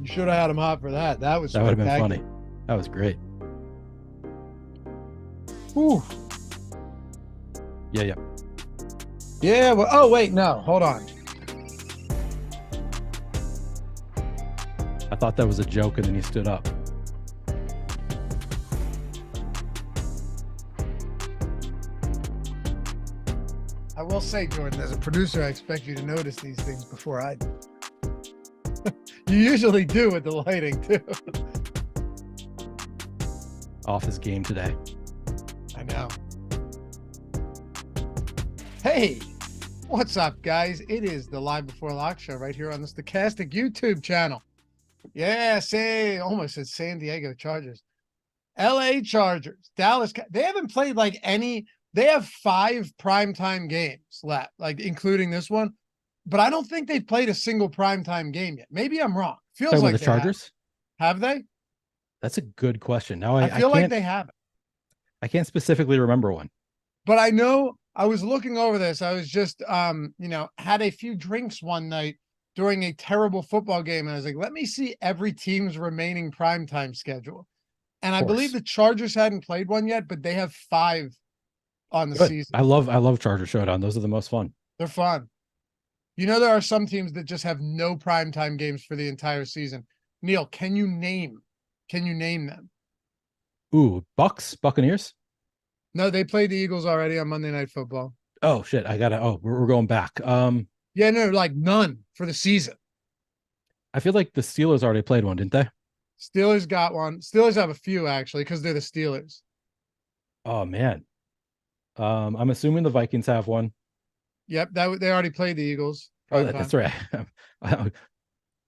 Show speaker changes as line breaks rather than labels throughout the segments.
should have had him hot for that. That was
That would have been
spectacular.
funny. That was great.
Whew.
Yeah.
Yeah. Well, oh, wait. No, hold on.
I thought that was a joke, and then he stood up.
I will say, Jordan, as a producer, I expect you to notice these things before I do. You usually do with the lighting, too.
Off his game today.
I know. Hey, what's up, guys? It is the Live Before Lock show right here on the Stochastic YouTube channel. Yeah, almost said San Diego Chargers. LA Chargers, Dallas. They haven't played like any. They have 5 primetime games left, like including this one. But I don't think they've played a single primetime game yet. Maybe I'm wrong. Feels
Talking
like
about the Chargers?
Have they?
That's a good question. Now
I feel like
can't,
they haven't.
I can't specifically remember one.
But I know I was looking over this. I was just, had a few drinks one night during a terrible football game. And I was like, let me see every team's remaining primetime schedule. And I believe the Chargers hadn't played one yet, but they have 5 on the season.
I love Charger Showdown. Those are the most fun.
They're fun. You know, there are some teams that just have no primetime games for the entire season. Neil, can you name them?
Ooh, Buccaneers?
No, they played the Eagles already on Monday Night Football.
Oh shit. We're going back.
Yeah, no, like none for the season.
I feel like the Steelers already played one, didn't they?
Steelers got one. Steelers have a few actually, because they're the Steelers.
Oh man. I'm assuming the Vikings have one.
Yep, they already played the Eagles.
Oh, that's right.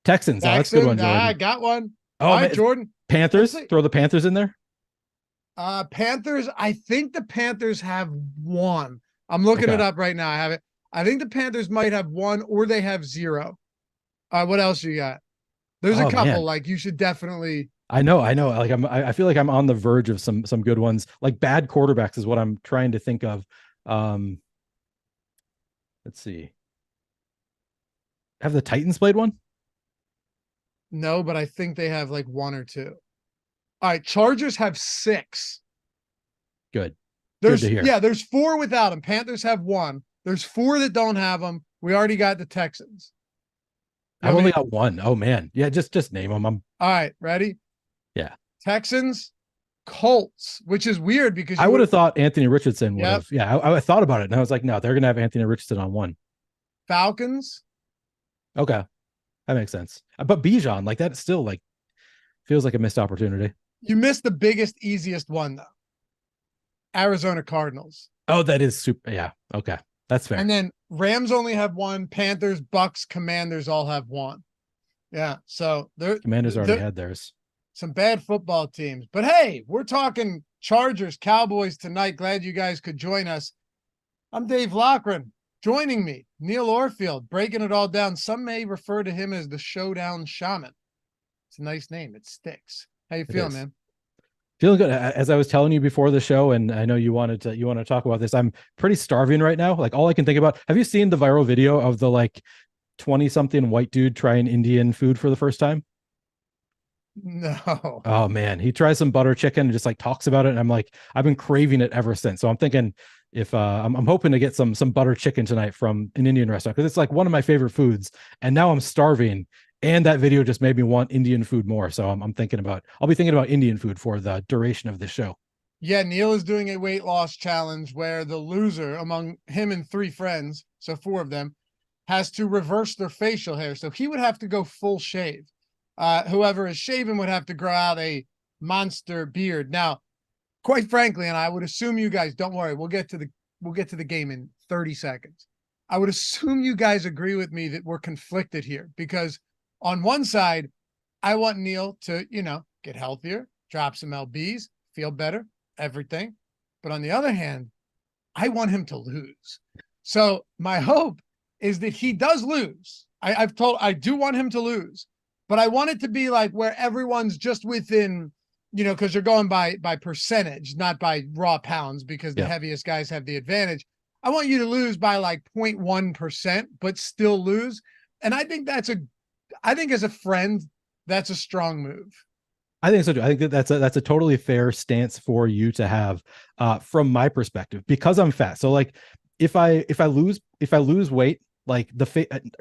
Texans. Oh, that's a good one, Jordan.
I got one.
Oh,
all right, Jordan.
Panthers. Throw the Panthers in there.
Panthers. I think the Panthers have one. I'm looking it up right now. I have it. I think the Panthers might have one, or they have 0. What else you got? There's a couple. Man. Like you should definitely.
I know. Like I feel like I'm on the verge of some good ones. Like bad quarterbacks is what I'm trying to think of. Let's see. Have the Titans played one?
No, but I think they have like 1 or 2. All right, Chargers have 6.
Good.
There's
Good to hear.
Yeah, there's 4 without them. Panthers have 1. There's 4 that don't have them. We already got the Texans.
I've only got 1. Oh man. Yeah, just name them.
All right, ready?
Yeah.
Texans, Colts, which is weird because
I would have thought Anthony Richardson would have.
Yep.
Yeah, I thought about it and I was like, no, they're gonna have Anthony Richardson on 1.
Falcons.
Okay. That makes sense. But Bijan, like that still like feels like a missed opportunity.
You missed the biggest, easiest one though. Arizona Cardinals.
Oh, that is super. Yeah. Okay. That's fair.
And then Rams only have 1. Panthers, Bucks, Commanders all have 1. Yeah. So
Commanders already had theirs.
Some bad football teams. But hey, we're talking Chargers, Cowboys tonight. Glad you guys could join us. I'm Dave Loughran. Joining me, Neil Orfield, breaking it all down. Some may refer to him as the Showdown Shaman. It's a nice name. It sticks. How you feeling, man?
Feeling good. As I was telling you before the show, and I know you want to talk about this. I'm pretty starving right now. Like all I can think about. Have you seen the viral video of the like 20-something white dude trying Indian food for the first time?
No.
Oh man, he tries some butter chicken and just like talks about it, and I'm like, I've been craving it ever since. So I'm thinking if I'm hoping to get some butter chicken tonight from an Indian restaurant because it's like one of my favorite foods, and now I'm starving. And that video just made me want Indian food more. So I'll be thinking about Indian food for the duration of this show.
Yeah, Neil is doing a weight loss challenge where the loser among him and 3 friends, so 4 of them, has to reverse their facial hair. So he would have to go full shave. Whoever is shaven would have to grow out a monster beard. Now, quite frankly, and I would assume you guys, don't worry, we'll get to the game in 30 seconds. I would assume you guys agree with me that we're conflicted here because on one side, I want Neil to, get healthier, drop some LBs, feel better, everything. But on the other hand, I want him to lose. So my hope is that he does lose. I do want him to lose, but I want it to be like where everyone's just within, because you're going by percentage, not by raw pounds, because the heaviest guys have the advantage. I want you to lose by like 0.1%, but still lose. And I think as a friend, that's a strong move.
I think so too. I think that that's a totally fair stance for you to have, from my perspective, because I'm fat. So like, if I lose weight, like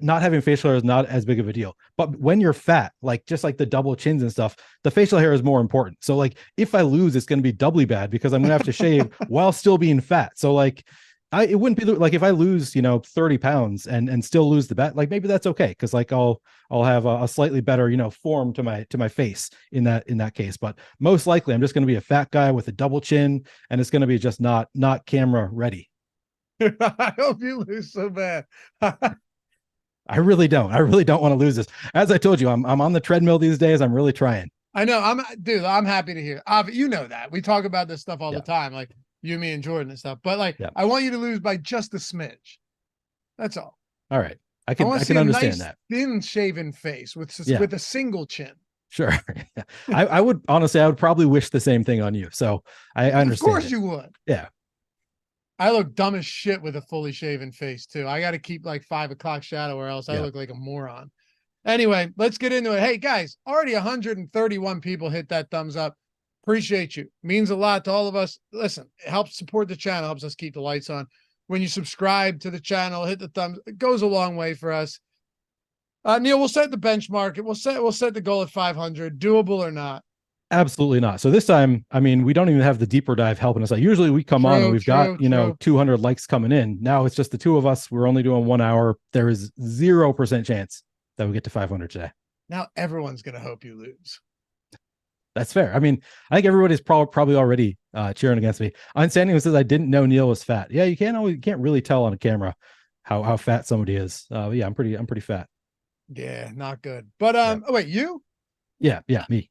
not having facial hair is not as big of a deal. But when you're fat, like just like the double chins and stuff, the facial hair is more important. So like, if I lose, it's going to be doubly bad because I'm going to have to shave while still being fat. So like, it wouldn't be like if I lose, 30 pounds and still lose the bet, like maybe that's okay. Cause like I'll have a slightly better, form to my face in that case. But most likely I'm just going to be a fat guy with a double chin, and it's going to be just not camera ready.
I hope you lose so bad.
I really don't want to lose this. As I told you, I'm on the treadmill these days. I'm really trying.
I know. I'm happy to hear. You know that we talk about this stuff all the time. Like, you, me, and Jordan and stuff. But like, I want you to lose by just a smidge. That's all.
All right. I can understand nice, that.
Thin shaven face with a single chin.
Sure. I would probably wish the same thing on you. So I understand.
Of course you would.
Yeah.
I look dumb as shit with a fully shaven face too. I got to keep like 5 o'clock shadow or else I look like a moron. Anyway, let's get into it. Hey guys, already 131 people hit that thumbs up. Appreciate you. Means a lot to all of us. Listen, it helps support the channel, helps us keep the lights on. When you subscribe to the channel, hit the thumbs. It goes a long way for us. Neil, we'll set the benchmark. We'll set the goal at 500. Doable or not?
Absolutely not. So this time, I mean, we don't even have the deeper dive helping us out. Usually we come on and we've got 200 likes coming in. Now it's just the two of us. We're only doing 1 hour. There is 0% chance that we get to 500 today.
Now everyone's going to hope you lose.
That's fair. I mean, I think everybody's probably already cheering against me. Unstanding says I didn't know Neil was fat. Yeah, you can't really tell on a camera how fat somebody is. Yeah, I'm pretty fat.
Yeah, not good. But oh, wait, you?
Yeah, me.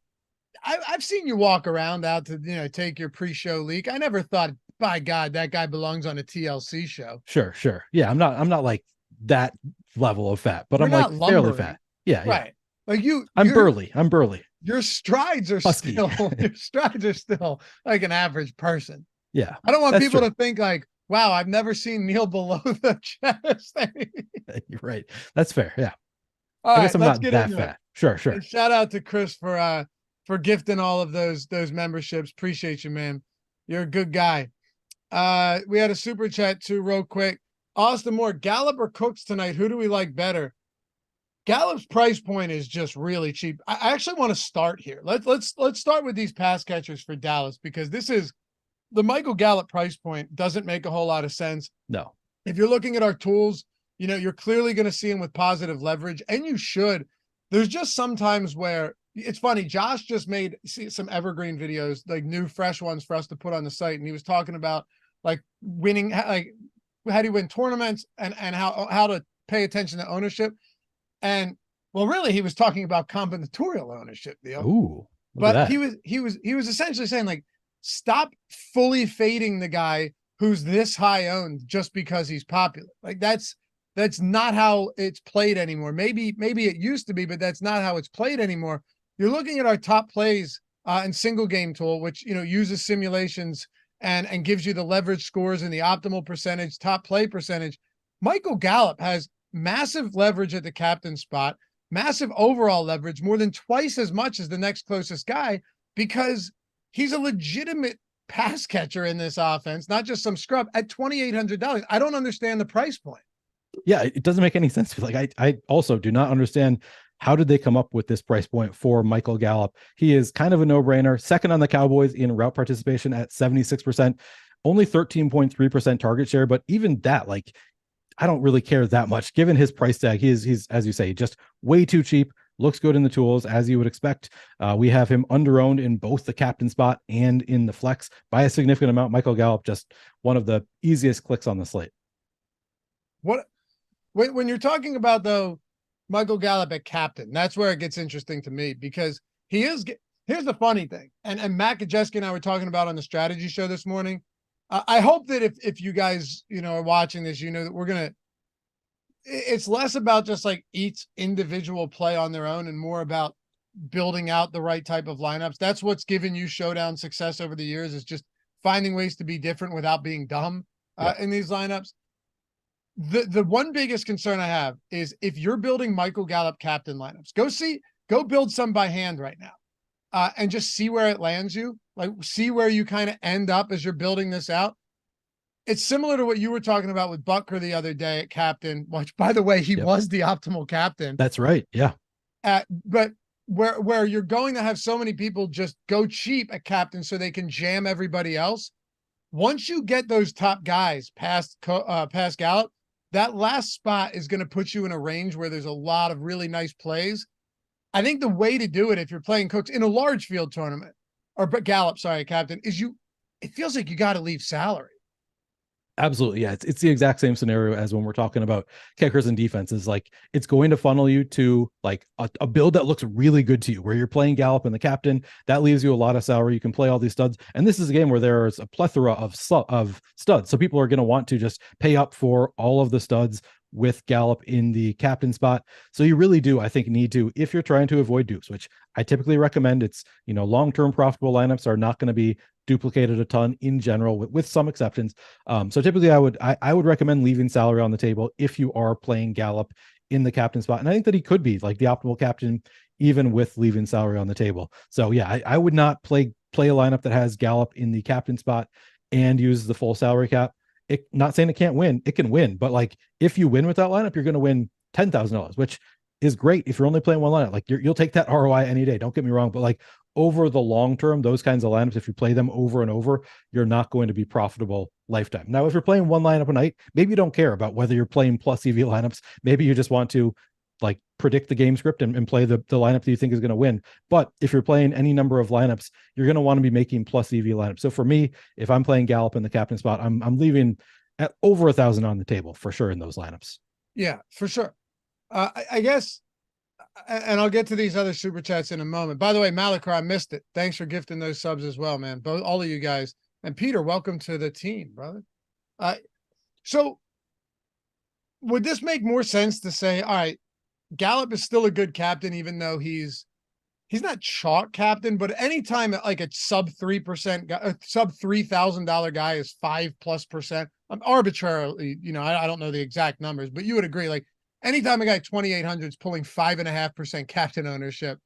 I've seen you walk around out to take your pre-show leak. I never thought, by God, that guy belongs on a TLC show.
Sure. Yeah, I'm not like that level of fat, but I'm like fairly fat. Yeah,
right. Like
I'm burly.
Your strides are still like an average person.
Yeah.
I don't want people to think like, wow, I've never seen Neil below the chest.
You're right. That's fair. Yeah.
All right,
I guess I'm not that fat. Sure.
And shout out to Chris for gifting all of those memberships. Appreciate you, man. You're a good guy. We had a super chat too, real quick. Austin Moore, Gallup or Cooks tonight? Who do we like better? Gallup's price point is just really cheap. I actually want to start here. Let's start with these pass catchers for Dallas, because this is the Michael Gallup price point doesn't make a whole lot of sense.
No.
If you're looking at our tools, you're clearly going to see him with positive leverage, and you should. There's just sometimes where it's funny. Josh just made some evergreen videos, like new fresh ones for us to put on the site. And he was talking about like winning, like how do you win tournaments and how to pay attention to ownership. And well, really, he was talking about combinatorial ownership, Neil.
Ooh,
but he was essentially saying like, stop fully fading the guy who's this high owned just because he's popular. Like that's not how it's played anymore. Maybe it used to be, but that's not how it's played anymore. You're looking at our top plays and single game tool, which uses simulations and gives you the leverage scores and the optimal percentage, top play percentage. Michael Gallup has massive leverage at the captain spot, massive overall leverage, more than twice as much as the next closest guy, because he's a legitimate pass catcher in this offense, not just some scrub at $2,800. I don't understand the price point.
Yeah, it doesn't make any sense. Like I also do not understand, how did they come up with this price point for Michael Gallup? He is kind of a no-brainer. Second on the Cowboys in route participation at 76%, only 13.3% target share. But even that, like, I don't really care that much given his price tag. He's, as you say, just way too cheap. Looks good in the tools, as you would expect. We have him under-owned in both the captain spot and in the flex by a significant amount. Michael Gallup, just one of the easiest clicks on the slate.
When you're talking about, though, Michael Gallup at captain, that's where it gets interesting to me, because here's the funny thing. And Matt Kajeski and I were talking about on the strategy show this morning. I hope that if you guys, are watching this, that it's less about just like each individual play on their own and more about building out the right type of lineups. That's what's given you Showdown success over the years, is just finding ways to be different without being dumb in these lineups. The one biggest concern I have is if you're building Michael Gallup captain lineups, go see go build some by hand right now, and just see where it lands you. Like, see where you kind of end up as you're building this out. It's similar to what you were talking about with Butker the other day at captain, which, by the way, he was the optimal captain.
That's right. Yeah.
But where you're going to have so many people just go cheap at captain so they can jam everybody else. Once you get those top guys past Gallup, that last spot is going to put you in a range where there's a lot of really nice plays. I think the way to do it, if you're playing Cooks in a large field tournament, or Gallup, sorry, captain, is it feels like you got to leave salary.
Absolutely. Yeah. It's the exact same scenario as when we're talking about kickers and defenses. Like, it's going to funnel you to like a build that looks really good to you, where you're playing Gallup and the captain. That leaves you a lot of salary. You can play all these studs. And this is a game where there's a plethora of studs. So people are going to want to just pay up for all of the studs with Gallup in the captain spot. So you really do, I think, need to, if you're trying to avoid dupes, which I typically recommend. It's, long-term profitable lineups are not going to be duplicated a ton in general, with some exceptions. So typically I would recommend leaving salary on the table if you are playing Gallup in the captain spot. And I think that he could be like the optimal captain, even with leaving salary on the table. So yeah, I would not play a lineup that has Gallup in the captain spot and use the full salary cap. Not saying it can't win, it can win, but like, if you win with that lineup, you're going to win $10,000, which is great if you're only playing one lineup. Like, you'll take that ROI any day. Don't get me wrong, but like, over the long term, those kinds of lineups, if you play them over and over, you're not going to be profitable lifetime. Now, if you're playing one lineup a night, maybe you don't care about whether you're playing plus EV lineups. Maybe you just want to like predict the game script and play the lineup that you think is going to win. But if you're playing any number of lineups, you're going to want to be making plus EV lineups. So for me, if I'm playing Gallup in the captain spot, I'm leaving at over 1,000 on the table for sure in those lineups.
Yeah, for sure. I guess, and I'll get to these other super chats in a moment. By the way, Malachar, I missed it. Thanks for gifting those subs as well, man. Both, all of you guys. And Peter, welcome to the team, brother. So would this make more sense to say, all right, Gallup is still a good captain, even though he's not chalk captain, but anytime like a sub 3%, a sub $3,000 guy is 5+%, I'm arbitrarily, I don't know the exact numbers, but you would agree, like, anytime a guy 2,800 is pulling 5.5% captain ownership,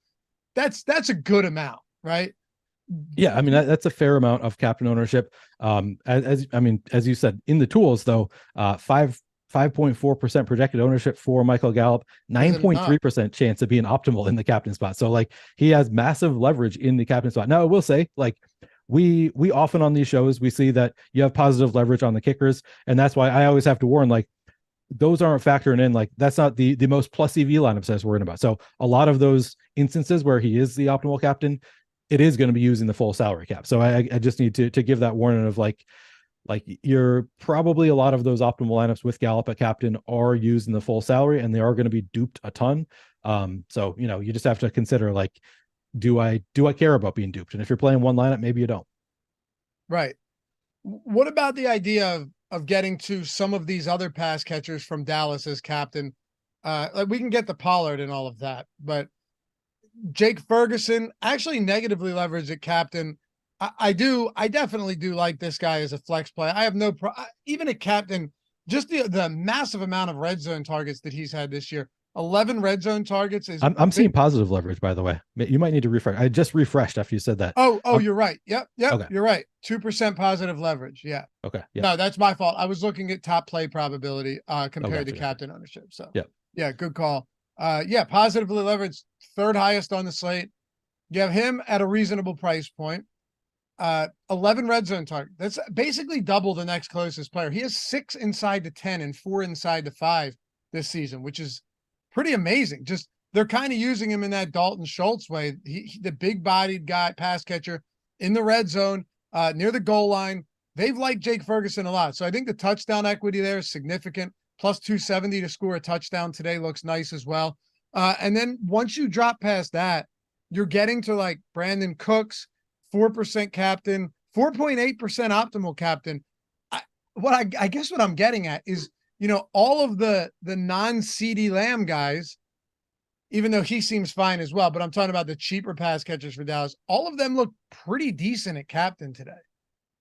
that's a good amount, right?
Yeah, I mean, that's a fair amount of captain ownership. As you said, in the tools though, 5.4% projected ownership for Michael Gallup, 9.3% chance of being optimal in the captain spot. So like, he has massive leverage in the captain spot. Now, I will say, like, we often on these shows, we see that you have positive leverage on the kickers. And that's why I always have to warn, like, those aren't factoring in. Like, that's not the most plus EV lineups I was worrying about. So a lot of those instances where he is the optimal captain, it is going to be using the full salary cap. So I just need to give that warning of like you're probably, a lot of those optimal lineups with Gallup at captain are using the full salary, and they are going to be duped a ton. So, you just have to consider, like, do I care about being duped? And if you're playing one lineup, maybe you don't.
Right. What about the idea of getting to some of these other pass catchers from Dallas as captain? Like, we can get the Pollard and all of that, but Jake Ferguson actually negatively leveraged at captain. I definitely do like this guy as a flex play. I have no even at captain, just the massive amount of red zone targets that he's had this year. 11 red zone targets is.
I'm seeing positive leverage, by the way. You might need to refresh. I just refreshed after you said that.
Oh, you're right. Yep.
Okay.
You're right. 2% positive leverage. Yeah.
Okay. Yeah.
No, that's my fault. I was looking at top play probability compared to captain ownership. So yeah, good call. Yeah, positively leveraged, third highest on the slate. You have him at a reasonable price point. 11 red zone target. That's basically double the next closest player. He has 6 inside the 10 and 4 inside the 5 this season, which is pretty amazing. Just, they're kind of using him in that Dalton Schultz way. He the big bodied guy, pass catcher in the red zone, near the goal line. They've liked Jake Ferguson a lot. So I think the touchdown equity there is significant. Plus 270 to score a touchdown today looks nice as well. And then once you drop past that, you're getting to like Brandon Cooks, 4% captain, 4.8% optimal captain. I guess what I'm getting at is, all of the non-CeeDee Lamb guys, even though he seems fine as well, but I'm talking about the cheaper pass catchers for Dallas. All of them look pretty decent at captain today.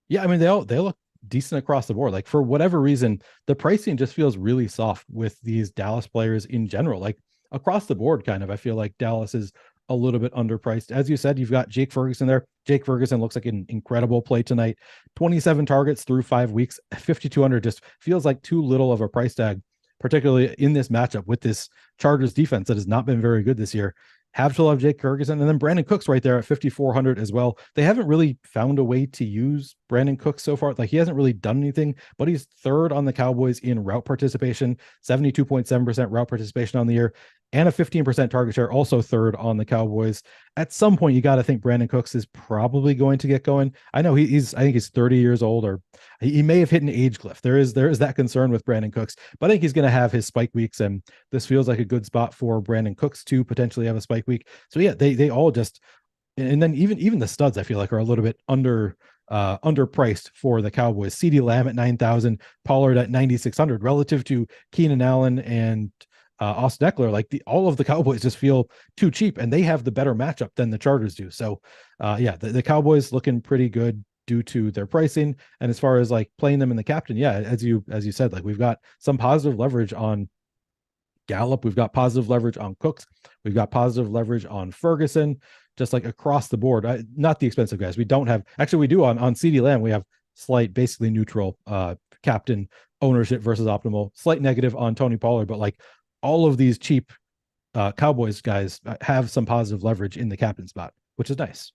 Yeah, I mean, they look decent across the board. Like, for whatever reason, the pricing just feels really soft with these Dallas players in general. Like, across the board, kind of, I feel like Dallas is a little bit underpriced. As you said, you've got Jake Ferguson there. Jake Ferguson looks like an incredible play tonight. 27 targets through 5 weeks. 5,200 just feels like too little of a price tag, particularly in this matchup with this Chargers defense that has not been very good this year. Have to love Jake Ferguson. And then Brandon Cooks right there at 5,400 as well. They haven't really found a way to use Brandon Cooks so far. Like, he hasn't really done anything, but he's third on the Cowboys in route participation, 72.7% route participation on the year, and a 15% target share, also third on the Cowboys. At some point, you got to think Brandon Cooks is probably going to get going. I know I think he's 30 years old, or he may have hit an age cliff. There is that concern with Brandon Cooks, but I think he's going to have his spike weeks, and this feels like a good spot for Brandon Cooks to potentially have a spike week. So yeah, they all just, and then even the studs I feel like are a little bit underpriced for the Cowboys. CeeDee Lamb at 9,000, Pollard at 9,600 relative to Keenan Allen and Austin Eckler. Like, all of the Cowboys just feel too cheap, and they have the better matchup than the Chargers do. So yeah, the Cowboys looking pretty good due to their pricing. And as far as like playing them in the captain, yeah, as you said, like, we've got some positive leverage on Gallup, we've got positive leverage on Cooks, we've got positive leverage on Ferguson, just like across the board. Not the expensive guys. We don't have, actually we do on CeeDee Lamb, we have slight, basically neutral captain ownership versus optimal, slight negative on Tony Pollard, but like all of these cheap Cowboys guys have some positive leverage in the captain spot, which is nice.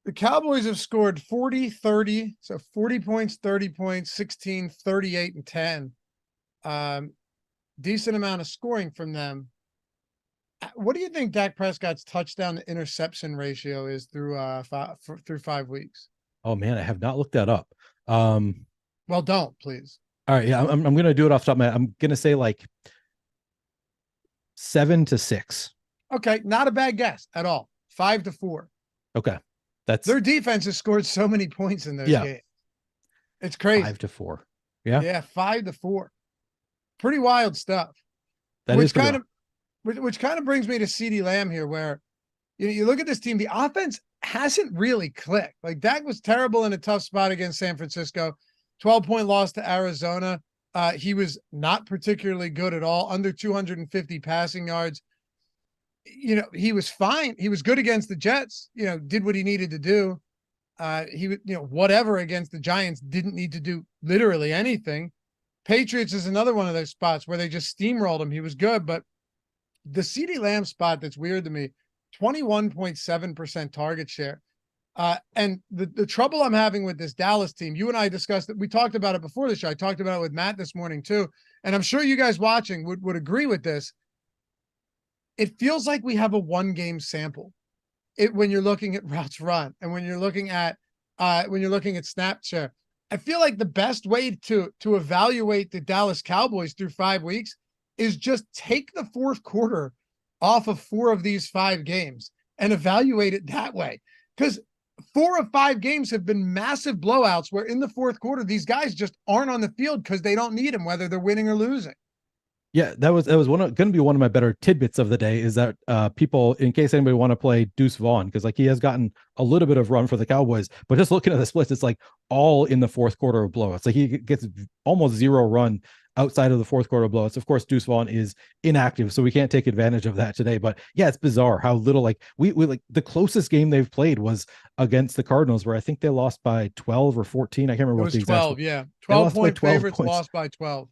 The Cowboys have scored 40, 30, so 40 points, 30 points, 16, 38, and 10. Decent amount of scoring from them. What do you think Dak Prescott's touchdown to interception ratio is through 5 weeks?
Oh man, I have not looked that up.
Well, don't, please.
All right, yeah, I'm going to do it off the top of my head. I'm going to say like 7-6.
Okay, not a bad guess at all. 5-4.
Okay, that's
their defense has scored so many points in those games. It's crazy.
5-4. Yeah,
5-4. Pretty wild stuff. Which kind of brings me to CeeDee Lamb here, where you look at this team, the offense hasn't really clicked. Like, Dak was terrible in a tough spot against San Francisco. 12-point loss to Arizona. He was not particularly good at all, under 250 passing yards. He was fine. He was good against the Jets, did what he needed to do. He would, whatever against the Giants, didn't need to do literally anything. Patriots is another one of those spots where they just steamrolled him. He was good, but the CeeDee Lamb spot that's weird to me, 21.7% target share. And the trouble I'm having with this Dallas team, you and I discussed it. We talked about it before the show. I talked about it with Matt this morning too. And I'm sure you guys watching would agree with this. It feels like we have a 1-game sample when you're looking at routes run and when you're looking at snap share. I feel like the best way to evaluate the Dallas Cowboys through 5 weeks is just take the fourth quarter off of 4 of these 5 games and evaluate it that way. Because 4 of 5 games have been massive blowouts where in the fourth quarter, these guys just aren't on the field because they don't need them, whether they're winning or losing.
Yeah, that was going to be one of my better tidbits of the day, is that people, in case anybody want to play Deuce Vaughn, because like he has gotten a little bit of run for the Cowboys, but just looking at the splits, it's like all in the fourth quarter of blowouts. Like, he gets almost 0 run outside of the fourth quarter blowouts. Of course, Deuce Vaughn is inactive, so we can't take advantage of that today. But yeah, it's bizarre how little, like we like the closest game they've played was against the Cardinals, where I think they lost by 12 or 14. I can't remember what the exact
12, yeah. 12-point favorites, lost by 12.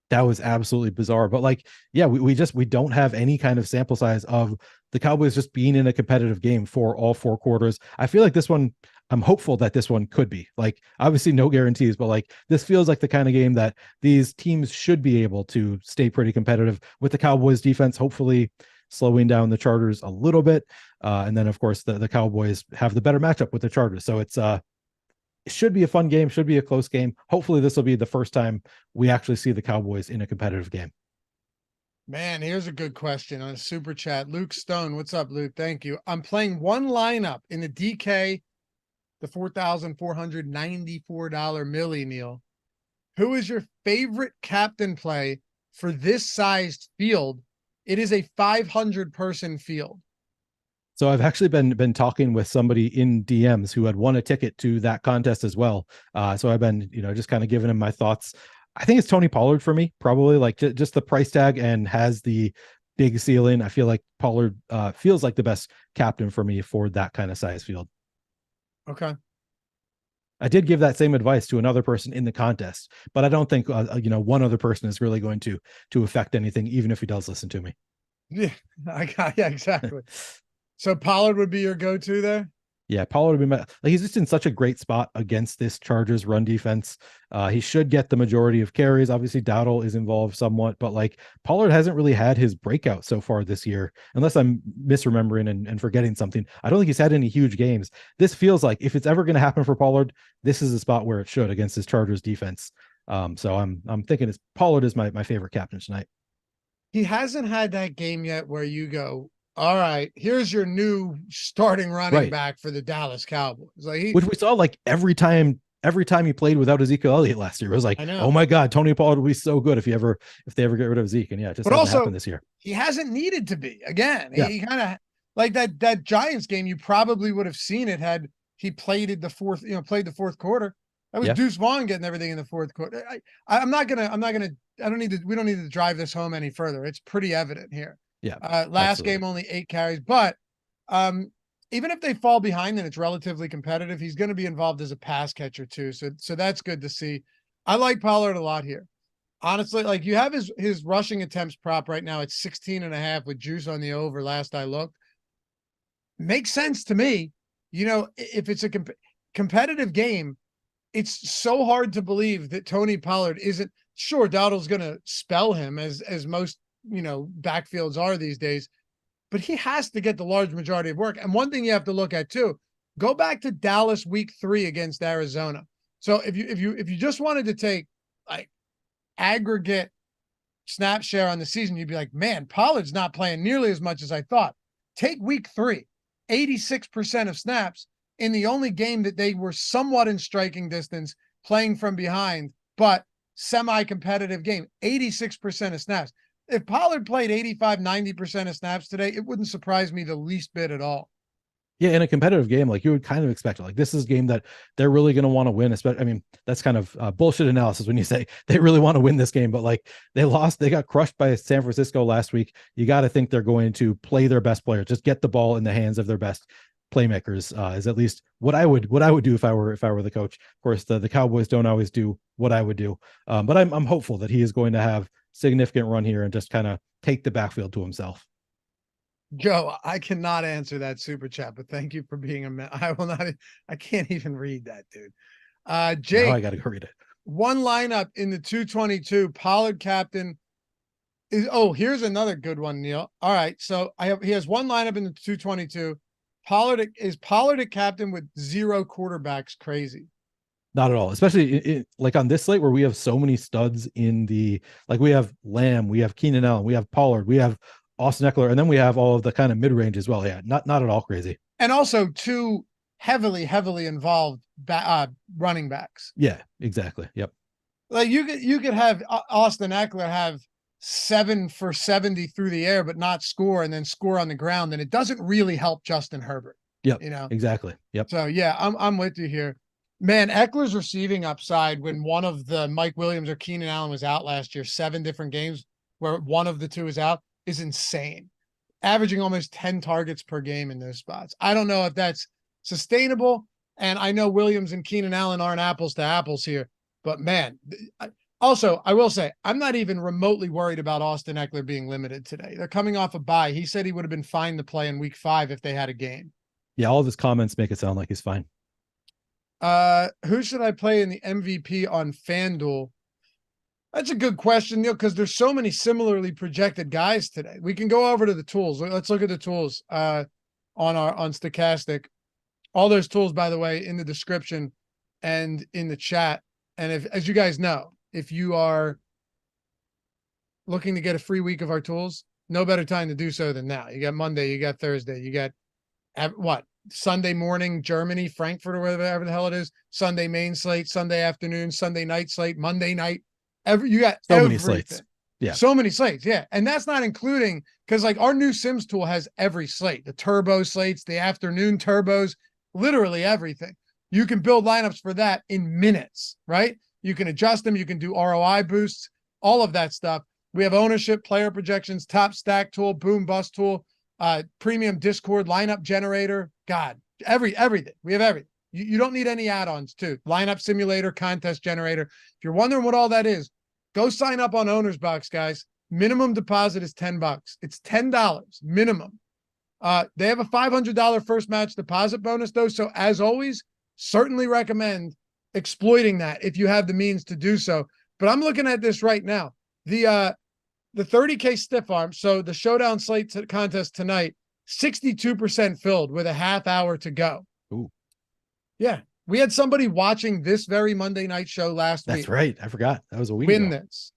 That was absolutely bizarre. But like, yeah, we don't have any kind of sample size of the Cowboys just being in a competitive game for all 4 quarters. I feel like this one, I'm hopeful that this one could be, like, obviously no guarantees, but like, this feels like the kind of game that these teams should be able to stay pretty competitive with the Cowboys defense, hopefully slowing down the Chargers a little bit. And then of course the Cowboys have the better matchup with the Chargers. So it should be a fun game, should be a close game. Hopefully this will be the first time we actually see the Cowboys in a competitive game.
Man, here's a good question on a super chat. Luke Stone, what's up, Luke? Thank you. I'm playing one lineup in the DK, the $4,494 Millie, Neil. Who is your favorite captain play for this sized field? It is a 500-person field.
So I've actually been talking with somebody in DMs who had won a ticket to that contest as well. So I've been, just kind of giving him my thoughts. I think it's Tony Pollard for me, probably, like just the price tag, and has the big ceiling. I feel like Pollard feels like the best captain for me for that kind of size field.
Okay.
I did give that same advice to another person in the contest, but I don't think one other person is really going to affect anything, even if he does listen to me.
Yeah, yeah, exactly. So Pollard would be your go-to there?
Yeah, Pollard would be he's just in such a great spot against this Chargers run defense. He should get the majority of carries. Obviously, Dowdle is involved somewhat, but like Pollard hasn't really had his breakout so far this year, unless I'm misremembering and forgetting something. I don't think he's had any huge games. This feels like if it's ever going to happen for Pollard, this is the spot where it should against this Chargers defense. So I'm thinking Pollard is my favorite captain tonight.
He hasn't had that game yet where you go, all right, here's your new starting running back for the Dallas Cowboys. Like
which we saw like every time he played without Ezekiel Elliott last year. It was like, oh my God, Tony Pollard will be so good if they ever get rid of Zeke. And yeah, it just hasn't happened this year.
He hasn't needed to be again. Yeah. He kind of like that Giants game. You probably would have seen it had he played the fourth quarter. That was Deuce Vaughn getting everything in the fourth quarter. We don't need to drive this home any further. It's pretty evident here.
Yeah.
Last game, only 8 carries, but even if they fall behind and it's relatively competitive, he's going to be involved as a pass catcher too. So that's good to see. I like Pollard a lot here. Honestly, like you have his rushing attempts prop right now at 16.5 with juice on the over last I looked. Makes sense to me. If it's a competitive game, it's so hard to believe that Tony Pollard isn't sure Dowdle's going to spell him as most, backfields are these days, but he has to get the large majority of work. And one thing you have to look at too, go back to Dallas week 3 against Arizona. So if you just wanted to take like aggregate snap share on the season, you'd be like, man, Pollard's not playing nearly as much as I thought. Take week 3, 86% of snaps in the only game that they were somewhat in striking distance, playing from behind, but semi-competitive game, 86% of snaps. If Pollard played 85-90% of snaps today, it wouldn't surprise me the least bit at all.
Yeah, in a competitive game, like you would kind of expect it. Like this is a game that they're really going to want to win. Especially, I mean, that's kind of bullshit analysis when you say they really want to win this game, but like they got crushed by San Francisco last week. You got to think they're going to play their best players, just get the ball in the hands of their best playmakers. Is at least what I would do if I were the coach. Of course, the Cowboys don't always do what I would do, but I'm hopeful that he is going to have significant run here and just kind of take the backfield to himself.
Joe, I cannot answer that super chat, but thank you for being I will not. I can't even read that, dude. Jake,
now I got to go read it.
One lineup in the 222. Pollard captain is. Oh, here's another good one, Neil. All right, so he has one lineup in the 222. Pollard a captain with 0 quarterbacks. Crazy.
Not at all, especially like on this slate where we have so many studs in we have Lamb, we have Keenan Allen, we have Pollard, we have Austin Eckler, and then we have all of the kind of mid-range as well. Yeah, not at all crazy.
And also 2 heavily involved running backs.
Yeah, exactly. Yep.
Like you could have Austin Eckler have 7 for 70 through the air, but not score, and then score on the ground, and it doesn't really help Justin Herbert.
Yep. Exactly. Yep.
So yeah, I'm with you here. Man, Eckler's receiving upside when one of the Mike Williams or Keenan Allen was out last year, 7 different games where one of the 2 is out, is insane. Averaging almost 10 targets per game in those spots. I don't know if that's sustainable. And I know Williams and Keenan Allen aren't apples to apples here, but man, also, I will say, I'm not even remotely worried about Austin Eckler being limited today. They're coming off a bye. He said he would have been fine to play in week 5 if they had a game.
Yeah, all of his comments make it sound like he's fine.
Who should I play in the MVP on FanDuel? That's a good question, Neil, because there's so many similarly projected guys today. We can go over to the tools. Let's look at the tools on Stochastic. All those tools, by the way, in the description and in the chat. And as you guys know, if you are looking to get a free week of our tools, no better time to do so than now. You got Monday, you got Thursday, you got Sunday morning, Germany, Frankfurt, or whatever the hell it is. Sunday main slate, Sunday afternoon, Sunday night slate, Monday night. You got
so many slates.
Yeah. So many slates. Yeah. And that's not including, because like our new Sims tool has every slate, the turbo slates, the afternoon turbos, literally everything. You can build lineups for that in minutes, right? You can adjust them. You can do ROI boosts, all of that stuff. We have ownership, player projections, top stack tool, boom bust tool, premium Discord, lineup generator. God, everything. We have everything. You don't need any add-ons too. Lineup simulator, contest generator. If you're wondering what all that is, go sign up on Owner's Box, guys. Minimum deposit is $10. It's $10 minimum. They have a $500 first match deposit bonus though. So as always, certainly recommend exploiting that if you have the means to do so. But I'm looking at this right now. The 30K stiff arm. So the Showdown slate contest tonight, 62% filled with a half hour to go.
Ooh.
Yeah. We had somebody watching this very Monday night show last week.
That's right. I forgot. That was a week
Win
ago.
this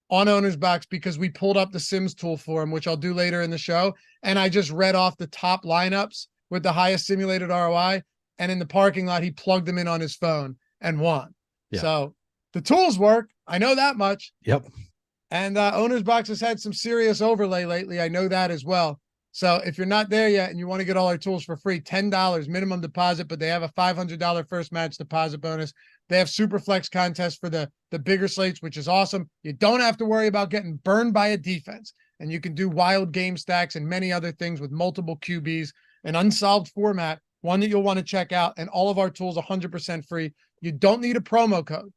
on Owner's Box because we pulled up the Sims tool for him, which I'll do later in the show. And I just read off the top lineups with the highest simulated ROI. And in the parking lot, he plugged them in on his phone and won. Yeah. So the tools work. I know that much.
Yep.
And Owner's Box has had some serious overlay lately. I know that as well. So if you're not there yet and you want to get all our tools for free, $10 minimum deposit, but they have a $500 first match deposit bonus. They have super flex contests for the bigger slates, which is awesome. You don't have to worry about getting burned by a defense, and you can do wild game stacks and many other things with multiple QBs, an unsolved format, one that you'll want to check out, and all of our tools 100% free. You don't need a promo code.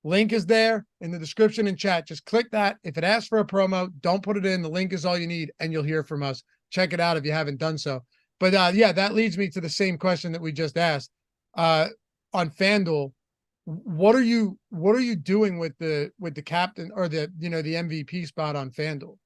Link is there in the description and chat. Just click that. If it asks for a promo, don't put it in. The link is all you need, and you'll hear from us. Check it out if you haven't done so. But yeah, that leads me to the same question that we just asked. On FanDuel, what are you doing with the captain or the MVP spot on FanDuel?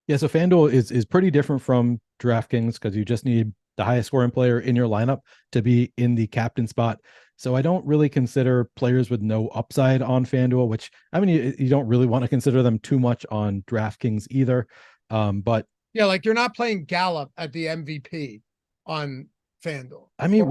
Yeah, so FanDuel is pretty different from DraftKings because you just need the highest scoring player in your lineup to be in the captain spot. So I don't really consider players with no upside on FanDuel, which I mean, you don't really want to consider them too much on DraftKings either. But
yeah, like you're not playing Gallup at the MVP on FanDuel.
I mean,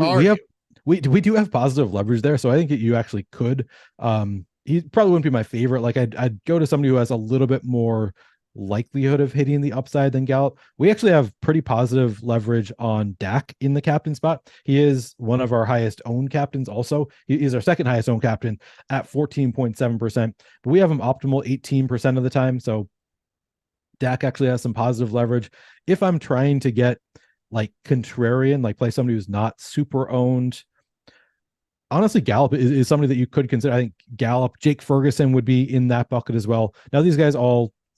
we do have positive leverage there, so I think that you actually could. He probably wouldn't be my favorite. Like I'd go to somebody who has a little bit more likelihood of hitting the upside than Gallup. We actually have pretty positive leverage on Dak in the captain spot. He is one of our highest owned captains. Also, he is our second highest owned captain at 14.7%, but we have him optimal 18% of the time. So Dak actually has some positive leverage. If I'm trying to get like contrarian, like play somebody who's not super owned, honestly, Gallup is somebody that you could consider. I think Gallup, Jake Ferguson would be in that bucket as well. Now, these guys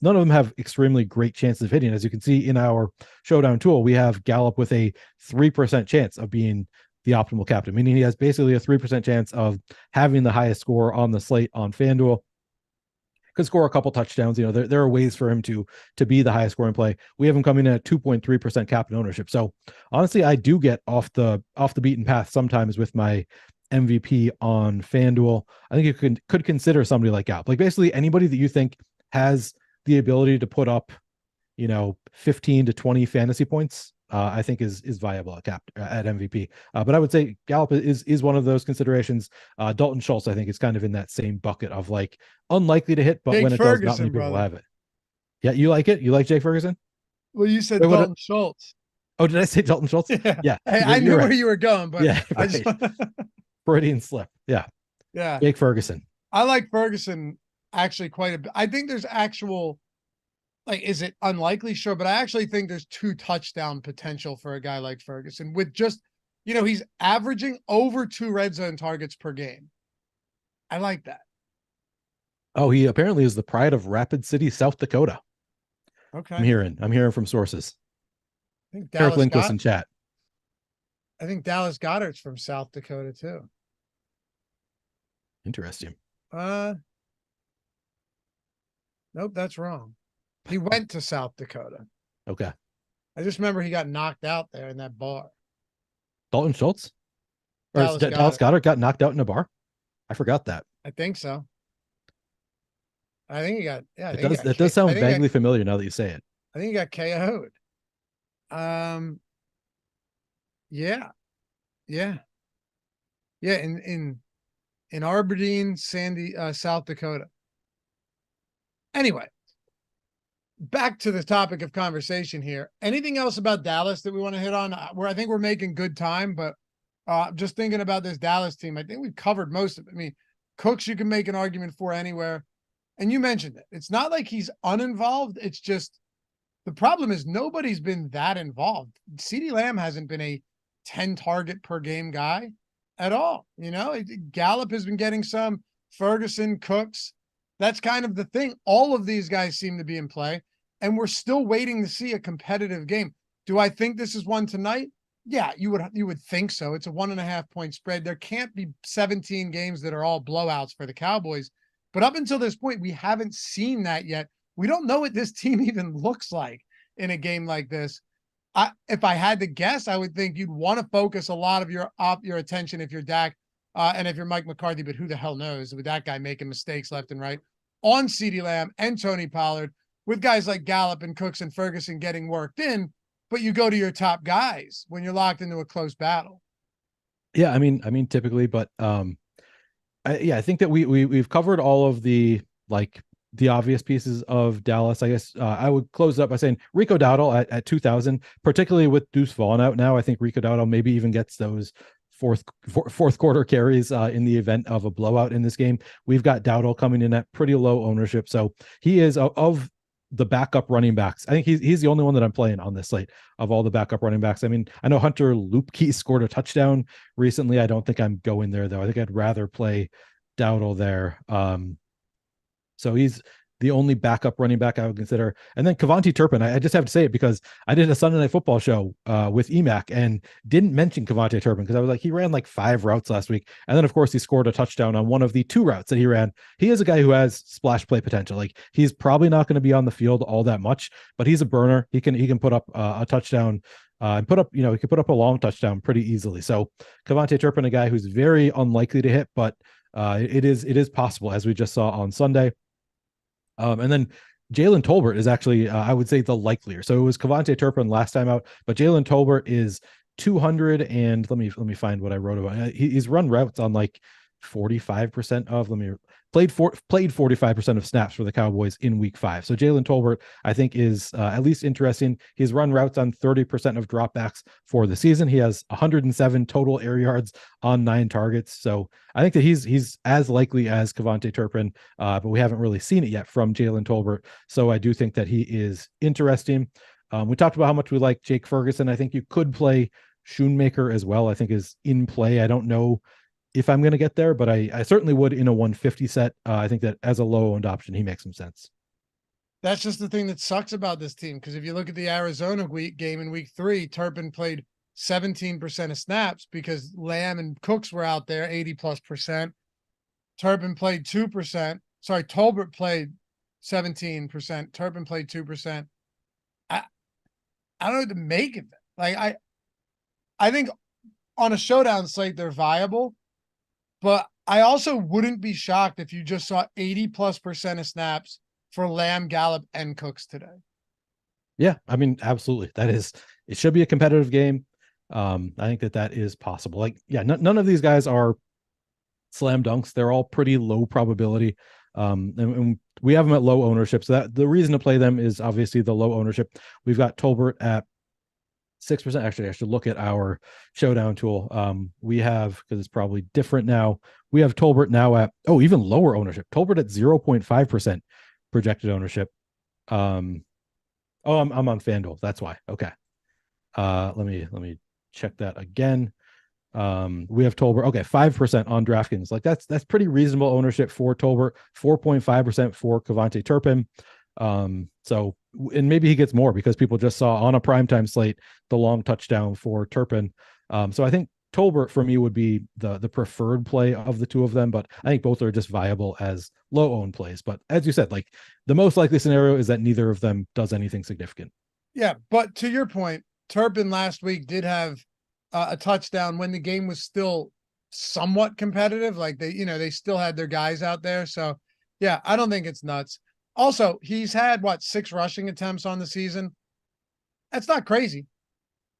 none of them have extremely great chances of hitting. As you can see in our Showdown tool, we have Gallup with a 3% chance of being the optimal captain, meaning he has basically a 3% chance of having the highest score on the slate on FanDuel. Could score a couple touchdowns. There are ways for him to be the highest scoring play. We have him coming in at 2.3% captain ownership. So honestly, I do get off the beaten path sometimes with my MVP on FanDuel. I think you could consider somebody like Gallup, like basically anybody that you think has the ability to put up, 15 to 20 fantasy points. I think is viable at MVP. But I would say Gallup is one of those considerations. Dalton Schultz, I think, is kind of in that same bucket of like unlikely to hit, but when it does, not many people have it. Yeah, you like it? You like Jake Ferguson?
Well, you said Dalton Schultz.
Oh, did I say Dalton Schultz?
Yeah. I knew where you were going, but
yeah, right. Freudian slip. Yeah. Jake Ferguson.
I like Ferguson actually quite a bit. I think there's actual. Like, is it unlikely? Sure. But I actually think there's 2 touchdown potential for a guy like Ferguson with just, he's averaging over 2 red zone targets per game. I like that.
Oh, he apparently is the pride of Rapid City, South Dakota.
Okay.
I'm hearing from sources.
I think
Eric Linkless in chat.
I think Dallas Goedert's from South Dakota too.
Interesting.
Nope, that's wrong. He went to South Dakota.
Okay.
I just remember he got knocked out there in that bar.
Dalton Schultz? Or Dallas Goedert got knocked out in a bar? I forgot that.
I think so. I think he got, yeah.
That does sound vaguely familiar now that you say it.
I think he got KO'd. Yeah. In Aberdeen, South Dakota. Anyway, back to the topic of conversation here. Anything else about Dallas that we want to hit on? I think we're making good time, but just thinking about this Dallas team, I think we've covered most of it. I mean, Cooks, you can make an argument for anywhere. And you mentioned it. It's not like he's uninvolved. It's just the problem is nobody's been that involved. CeeDee Lamb hasn't been a 10 target per game guy at all. Gallup has been getting some, Ferguson, Cooks. That's kind of the thing. All of these guys seem to be in play, and we're still waiting to see a competitive game. Do I think this is one tonight? Yeah, you would think so. It's a 1.5 point spread. There can't be 17 games that are all blowouts for the Cowboys. But up until this point, we haven't seen that yet. We don't know what this team even looks like in a game like this. If I had to guess, I would think you'd want to focus a lot of your attention if you're Dak and if you're Mike McCarthy, but who the hell knows with that guy making mistakes left and right, on CeeDee Lamb and Tony Pollard, with guys like Gallup and Cooks and Ferguson getting worked in, but you go to your top guys when you're locked into a close battle.
Yeah, I mean typically, but I think that we've covered all of the obvious pieces of Dallas. I guess I would close it up by saying Rico Dowdle at 2,000, particularly with Deuce Vaughn out now. I think Rico Dowdle maybe even gets those fourth quarter carries in the event of a blowout in this game. We've got Dowdle coming in at pretty low ownership, so he is of the backup running backs. I think he's the only one that I'm playing on this slate of all the backup running backs. I mean, I know Hunter Lupke scored a touchdown recently. I don't think I'm going there though. I think I'd rather play Dowdle there. So he's the only backup running back I would consider. And then Kevontae Turpin, I just have to say it because I did a Sunday Night Football show with EMAC and didn't mention Kevontae Turpin because I was like, he ran like 5 routes last week. And then of course he scored a touchdown on one of the 2 routes that he ran. He is a guy who has splash play potential. Like he's probably not going to be on the field all that much, but he's a burner. He can put up a touchdown and he could put up a long touchdown pretty easily. So Kevontae Turpin, a guy who's very unlikely to hit, but it is possible, as we just saw on Sunday. And then Jalen Tolbert is actually, I would say, the likelier. So it was Kevontae Turpin last time out, but Jalen Tolbert is 200. And let me find what I wrote about. He's run routes on like 45% of. Played 45% of snaps for the Cowboys in week 5. So Jalen Tolbert, I think, is at least interesting. He's run routes on 30% of dropbacks for the season. He has 107 total air yards on 9 targets. So I think that he's as likely as Kevontae Turpin, but we haven't really seen it yet from Jalen Tolbert. So I do think that he is interesting. We talked about how much we like Jake Ferguson. I think you could play Schoonmaker as well. I think is in play. I don't know if I'm going to get there, but I certainly would in a 150 set. I think that as a low owned option, he makes some sense.
That's just the thing that sucks about this team. Because if you look at the Arizona game in week 3, Turpin played 17% of snaps because Lamb and Cooks were out there 80+%. Turpin played 2%. Sorry, Tolbert played 17%. Turpin played 2%. I don't know what to make of it. Like I think on a showdown slate, they're viable. But I also wouldn't be shocked if you just saw 80+% of snaps for Lamb, Gallup, and Cooks today.
Yeah, I mean, absolutely. It should be a competitive game. I think that is possible. Like, yeah, none of these guys are slam dunks. They're all pretty low probability. And we have them at low ownership. So that the reason to play them is obviously the low ownership. We've got Tolbert at 6%. Actually, I should look at our showdown tool. We have, because it's probably different now, we have Tolbert now at even lower ownership. Tolbert at 0.5% projected ownership. I'm on FanDuel. That's why. Okay. Let me check that again. We have Tolbert. Okay, 5% on DraftKings. Like that's pretty reasonable ownership for Tolbert. 4.5% for Kevontae Turpin. So, and maybe he gets more because people just saw on a primetime slate the long touchdown for Turpin. So I think Tolbert for me would be the preferred play of the two of them, but I think both are just viable as low owned plays. But as you said, like the most likely scenario is that neither of them does anything significant.
Yeah, but to your point, Turpin last week did have a touchdown when the game was still somewhat competitive. Like they still had their guys out there. So yeah, I don't think it's nuts. Also, he's had 6 rushing attempts on the season. That's not crazy.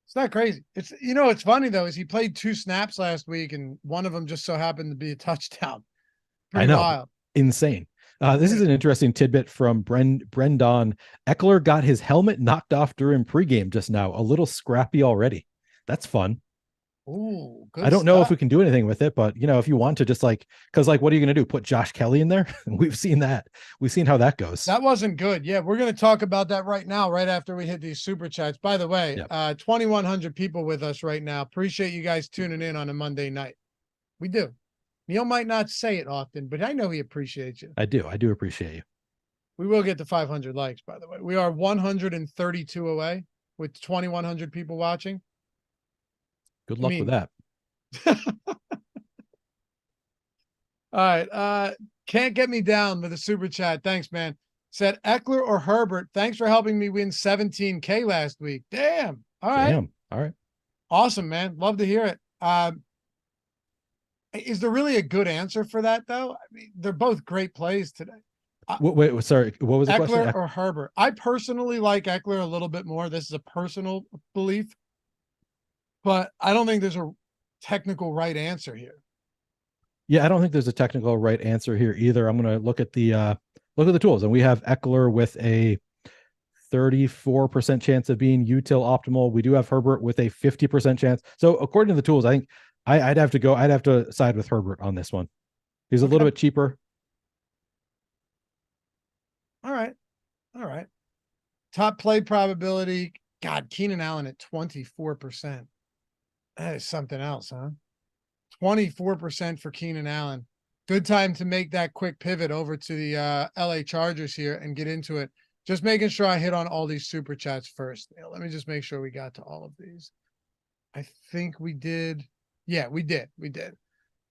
It's not crazy. It's what's funny though is he played 2 snaps last week and one of them just so happened to be a touchdown. Pretty
I know,
wild.
Insane. This is an interesting tidbit from Brendan. Eckler got his helmet knocked off during pregame just now. A little scrappy already. That's fun.
Ooh, good
I don't know if
stuff.
we can do anything with it, but if you want to just like, because like, what are you going to do? Put Josh Kelly in there? We've seen that. We've seen how that goes.
That wasn't good. Yeah, we're going to talk about that right now, right after we hit these super chats. By the way,
Yep.
2,100 people with us right now. Appreciate you guys tuning in on a Monday night. We do. Neil might not say it often, but I know he appreciates you.
I do appreciate you.
We will get to 500 likes, by the way. We are 132 away with 2,100 people watching.
Good luck with that.
All right. Can't get me down with a super chat. Thanks, man. Said Eckler or Herbert. Thanks for helping me win 17K last week. Damn. All right.
Damn. All right.
Awesome, man. Love to hear it. Is there really a good answer for that, though? I mean, they're both great plays today.
Wait, sorry. What was the question?
Eckler or Herbert? I personally like Eckler a little bit more. This is a personal belief, but I don't think there's a technical right answer here.
Yeah, I don't think there's a technical right answer here either. I'm going to look at the tools, and we have Eckler with a 34% chance of being util optimal. We do have Herbert with a 50% chance. So according to the tools, I think I'd have to side with Herbert on this one. He's a little bit cheaper.
All right. Top play probability. God, Keenan Allen at 24%. That is something else, huh? 24% for Keenan Allen. Good time to make that quick pivot over to the LA Chargers here and get into it. Just making sure I hit on all these super chats first. Let me just make sure we got to all of these. I think we did. Yeah, we did.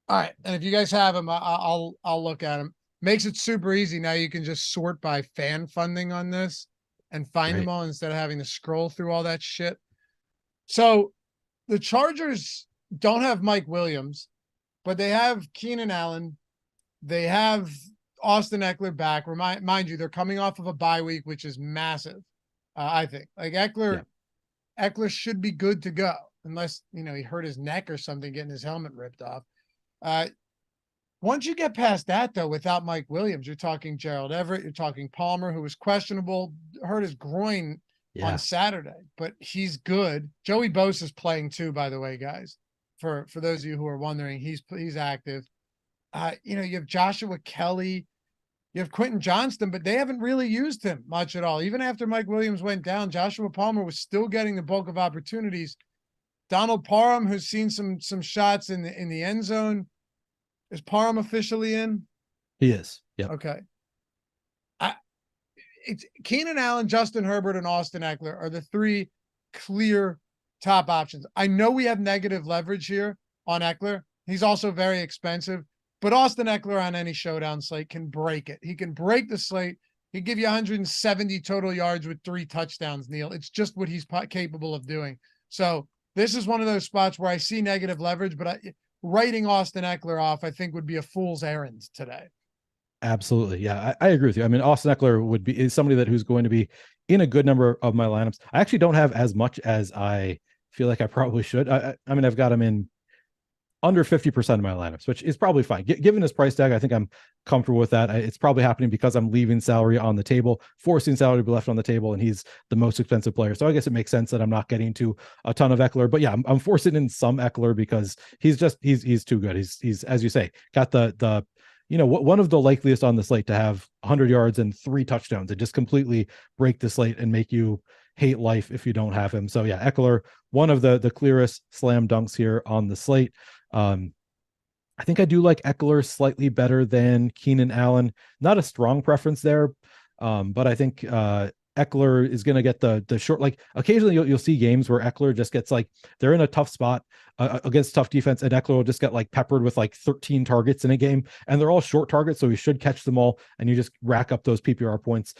All right. And if you guys have them, I'll look at them. Makes it super easy. Now you can just sort by fan funding on this and find them all instead of having to scroll through all that shit. So the Chargers don't have Mike Williams, but they have Keenan Allen. They have Austin Eckler back. Mind you, they're coming off of a bye week, which is massive. I think like Eckler should be good to go unless, he hurt his neck or something, getting his helmet ripped off. Once you get past that, though, without Mike Williams, you're talking Gerald Everett, you're talking Palmer, who was questionable, hurt his groin on Saturday, but he's good. Joey Bosa is playing too, by the way, guys. For those of you who are wondering, he's active. You have Joshua Kelly, you have Quentin Johnston, but they haven't really used him much at all. Even after Mike Williams went down, Joshua Palmer was still getting the bulk of opportunities. Donald Parham, who's seen some shots in the end zone. Is Parham officially in?
He is. Yeah.
Okay. It's Keenan Allen, Justin Herbert, and Austin Eckler are the three clear top options. I know we have negative leverage here on Eckler. He's also very expensive, but Austin Eckler on any showdown slate can break it. He can break the slate. He'd give you 170 total yards with 3 touchdowns, Neil. It's just what he's capable of doing. So this is one of those spots where I see negative leverage, but writing Austin Eckler off, I think, would be a fool's errand today.
Absolutely. Yeah, I agree with you. I mean, Austin Eckler is somebody who's going to be in a good number of my lineups. I actually don't have as much as I feel like I probably should. I mean, I've got him in under 50% of my lineups, which is probably fine. Given his price tag, I think I'm comfortable with that. It's probably happening because I'm leaving salary on the table, forcing salary to be left on the table, and he's the most expensive player. So I guess it makes sense that I'm not getting to a ton of Eckler. But yeah, I'm forcing in some Eckler because he's too good. He's as you say, got the one of the likeliest on the slate to have 100 yards and 3 touchdowns and just completely break the slate and make you hate life if you don't have him. So yeah, Eckler, one of the clearest slam dunks here on the slate. I think I do like Eckler slightly better than Keenan Allen. Not a strong preference there, but I think Eckler is going to get the short. Like occasionally you'll see games where Eckler just gets they're in a tough spot against tough defense, and Eckler will just get peppered with 13 targets in a game, and they're all short targets, so he should catch them all, and you just rack up those PPR points.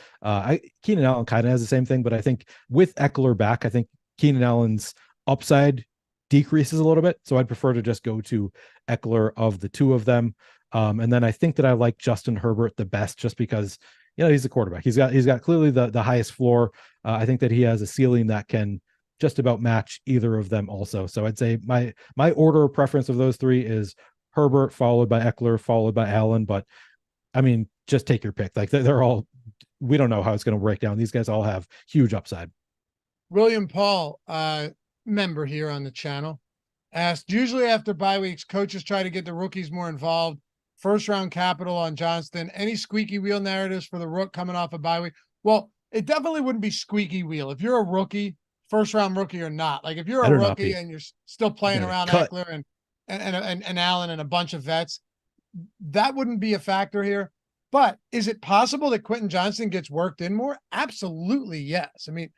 Keenan Allen kind of has the same thing, but I think with Eckler back, I think Keenan Allen's upside decreases a little bit, so I'd prefer to just go to Eckler of the two of them. And then I think that I like Justin Herbert the best, just because he's a quarterback. He's got clearly the highest floor. I think that he has a ceiling that can just about match either of them also. So I'd say my order of preference of those three is Herbert, followed by Eckler, followed by Allen. But I mean, just take your pick. They're all, we don't know how it's going to break down. These guys all have huge upside.
William Paul, member here on the channel. Asked, usually after bye weeks, coaches try to get the rookies more involved. First round capital on Johnston. Any squeaky wheel narratives for the rook coming off a bye week? Well, it definitely wouldn't be squeaky wheel if you're a rookie, first round rookie or not. Like if you're a
Better not
rookie
be.
and you're still playing around
Cut.
Eckler and Allen and a bunch of vets, that wouldn't be a factor here. But is it possible that Quentin Johnston gets worked in more? Absolutely, yes. I mean,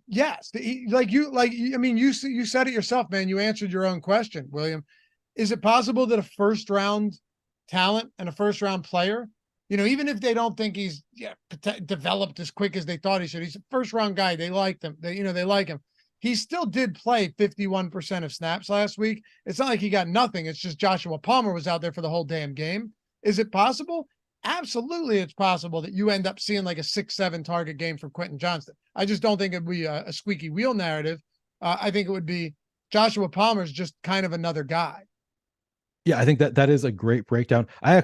yes. I mean, you said it yourself, man. You answered your own question, William. Is it possible that a first round talent and a first round player, even if they don't think he's developed as quick as they thought he should, he's a first round guy. They like them. They like him. He still did play 51% of snaps last week. It's not like he got nothing. It's just Joshua Palmer was out there for the whole damn game. Is it possible? Absolutely, it's possible that you end up seeing like a 6-7 target game from Quentin Johnston. I just don't think it would be a squeaky wheel narrative. I think it would be Joshua Palmer's just kind of another guy.
Yeah, I think that is a great breakdown. I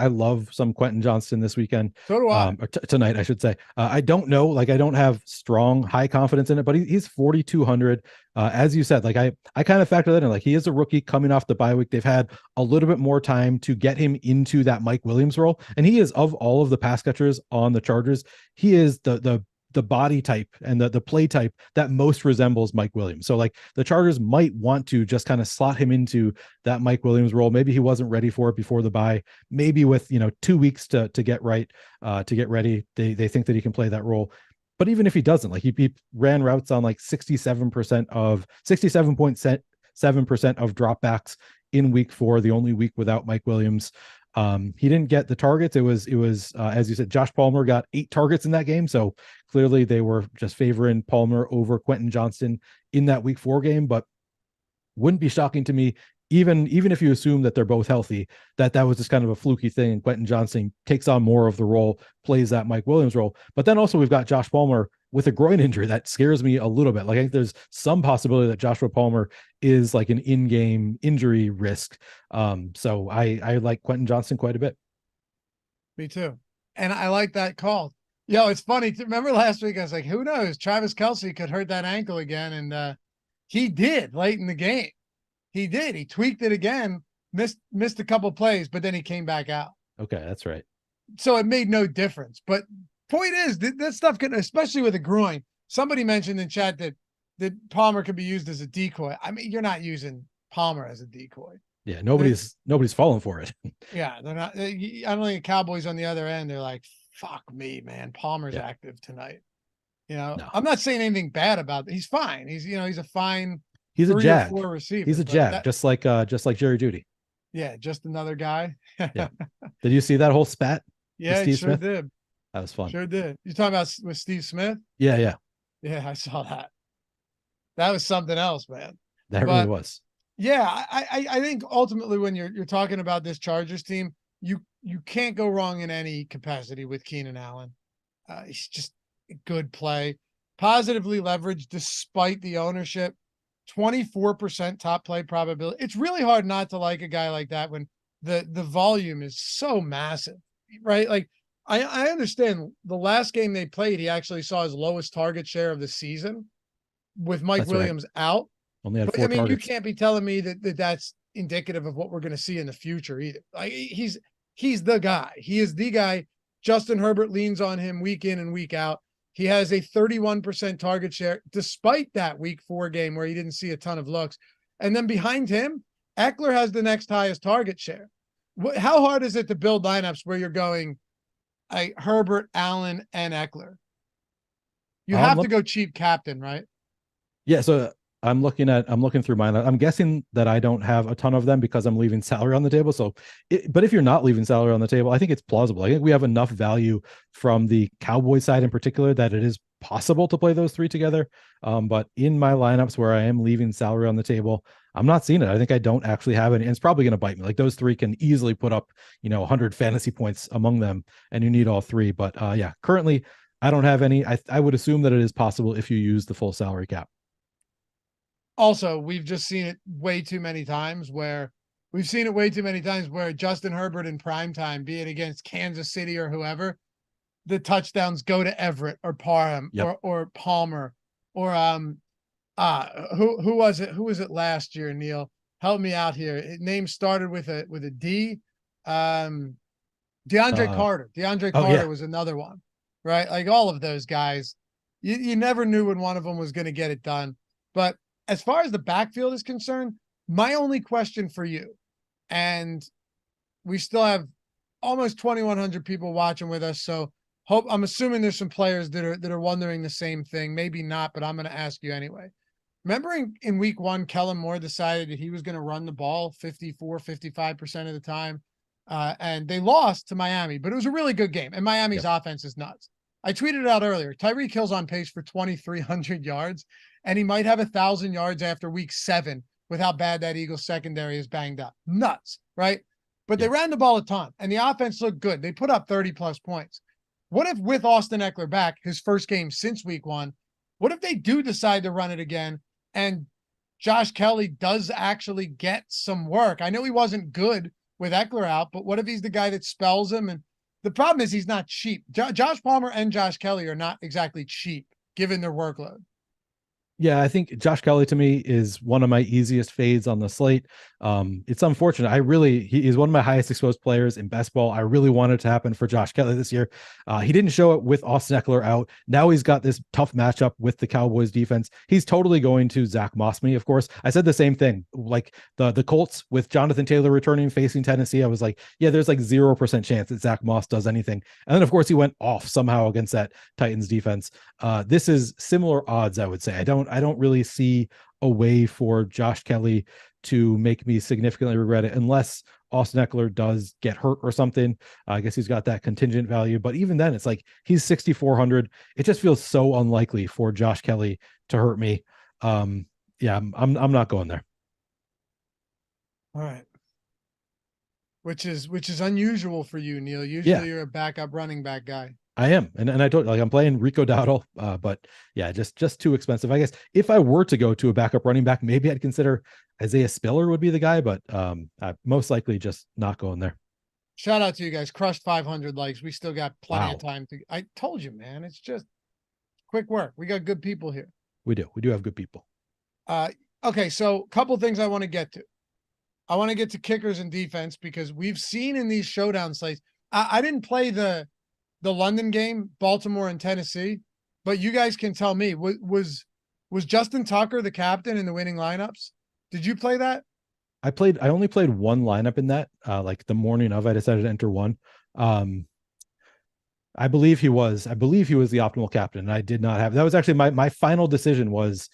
love some Quentin Johnston this weekend.
So do I.
Or tonight, I should say. I don't know, like I don't have strong, high confidence in it, but he's 4,200. As you said, like I kind of factor that in. Like he is a rookie coming off the bye week. They've had a little bit more time to get him into that Mike Williams role, and he is, of all of the pass catchers on the Chargers, he is the body type and the play type that most resembles Mike Williams. So like the Chargers might want to just kind of slot him into that Mike Williams role. Maybe he wasn't ready for it before the bye. Maybe with 2 weeks to get right, to get ready, they think that he can play that role. But even if he doesn't, like he ran routes on like 67% of 67.7% of dropbacks in week 4, the only week without Mike Williams. He didn't get the targets. It was as you said, Josh Palmer got 8 targets in that game. So clearly they were just favoring Palmer over Quentin Johnston in that week 4 game, but wouldn't be shocking to me, even if you assume that they're both healthy, that was just kind of a fluky thing. And Quentin Johnston takes on more of the role, plays that Mike Williams role. But then also we've got Josh Palmer with a groin injury that scares me a little bit. Like I think there's some possibility that Joshua Palmer is like an in-game injury risk. So I like Quentin Johnston quite a bit.
Me too. And I like that call. It's funny. Remember last week, I was like, who knows? Travis Kelce could hurt that ankle again. And he did late in the game. He did. He tweaked it again, missed a couple plays, but then he came back out.
Okay, that's right.
So it made no difference. But point is, that stuff can, especially with a groin. Somebody mentioned in chat that Palmer could be used as a decoy. I mean, you're not using Palmer as a decoy.
Yeah, nobody's falling for it.
Yeah, they're not. I don't think Cowboys on the other end, they're like, fuck me, man. Palmer's active tonight. No. I'm not saying anything bad about it. He's fine. He's a fine.
He's a jag.
Receiver,
he's a jag, just like Jerry Jeudy.
Yeah, just another guy.
Yeah. Did you see that whole spat?
Yeah,
Steve
sure
Smith?
did.
That was fun.
Sure did. You talking about with Steve Smith?
Yeah.
Yeah, I saw that. That was something else, man.
Really was.
Yeah, I think ultimately when you're talking about this Chargers team, you can't go wrong in any capacity with Keenan Allen. He's just a good play, positively leveraged despite the ownership. 24% top play probability. It's really hard not to like a guy like that when the volume is so massive, right? Like I understand the last game they played, he actually saw his lowest target share of the season with Mike Williams out.
Only had 4 targets.
You can't be telling me that's indicative of what we're going to see in the future either. Like he's the guy. He is the guy. Justin Herbert leans on him week in and week out. He has a 31% target share, despite that week 4 game where he didn't see a ton of looks. And then behind him, Eckler has the next highest target share. How hard is it to build lineups where you're going Herbert, Allen, and Eckler? You have to go cheap captain, right?
Yeah. So I'm looking through mine. I'm guessing that I don't have a ton of them because I'm leaving salary on the table. But if you're not leaving salary on the table, I think it's plausible. I think we have enough value from the Cowboys side in particular that it is possible to play those 3 together. But in my lineups where I am leaving salary on the table, I'm not seeing it. I think I don't actually have it. And it's probably going to bite me. Like those 3 can easily put up, 100 fantasy points among them, and you need all 3. But currently I don't have any. I would assume that it is possible if you use the full salary cap.
Also, we've just seen it way too many times where Justin Herbert in prime time, be it against Kansas City or whoever, the touchdowns go to Everett or Parham or Palmer or who was it last year, Neil? help me out here. Name started with a D. DeAndre Carter. DeAndre Carter was another one, right? Like all of those guys, you never knew when one of them was going to get it done. But as far as the backfield is concerned, my only question for you, and we still have almost 2,100 people watching with us, so I'm assuming there's some players that are wondering the same thing. Maybe not, but I'm going to ask you anyway. Remember in week 1, Kellen Moore decided that he was going to run the ball 54, 55% of the time. And they lost to Miami, but it was a really good game. And Miami's offense is nuts. I tweeted it out earlier. Tyreek Hill's on pace for 2,300 yards, and he might have 1,000 yards after week 7 with how bad that Eagles secondary is banged up. Nuts, right? But they ran the ball a ton, and the offense looked good. They put up 30-plus points. What if with Austin Eckler back, his first game since week 1, what if they do decide to run it again and Josh Kelly does actually get some work? I know he wasn't good with Eckler out, but what if he's the guy that spells him? And the problem is he's not cheap. Josh Palmer and Josh Kelly are not exactly cheap given their workload.
Yeah, I think Josh Kelly to me is one of my easiest fades on the slate. It's unfortunate. He's one of my highest exposed players in best ball. I really wanted it to happen for Josh Kelly this year. He didn't show it with Austin Eckler out. Now he's got this tough matchup with the Cowboys defense. He's totally going to Zach Moss me, of course. I said the same thing. Like the Colts with Jonathan Taylor returning facing Tennessee, I was like, yeah, there's like 0% chance that Zach Moss does anything. And then of course he went off somehow against that Titans defense. This is similar odds, I would say. I don't really see a way for Josh Kelly to make me significantly regret it unless Austin Eckler does get hurt or something. I guess he's got that contingent value, but even then it's like he's 6,400. It just feels so unlikely for Josh Kelly to hurt me. I'm not going there.
All right. Which is unusual for you, Neil. Usually you're a backup running back guy.
I am. And I told you, like, I'm playing Rico Dowdle, but yeah, just too expensive. I guess if I were to go to a backup running back, maybe I'd consider Isaiah Spiller would be the guy, but I'm most likely just not going there.
Shout out to you guys. Crushed 500 likes. We still got plenty of time to, I told you, man, it's just quick work. We got good people here.
We do have good people.
Okay. So a couple things I want to get to. I want to get to kickers and defense because we've seen in these showdown slates, I didn't play the London game, Baltimore and Tennessee, but you guys can tell me, was Justin Tucker the captain in the winning lineups? Did you play that?
I only played one lineup in that, like the morning of, I decided to enter one. I believe he was the optimal captain. And I did not have, that was actually my final decision was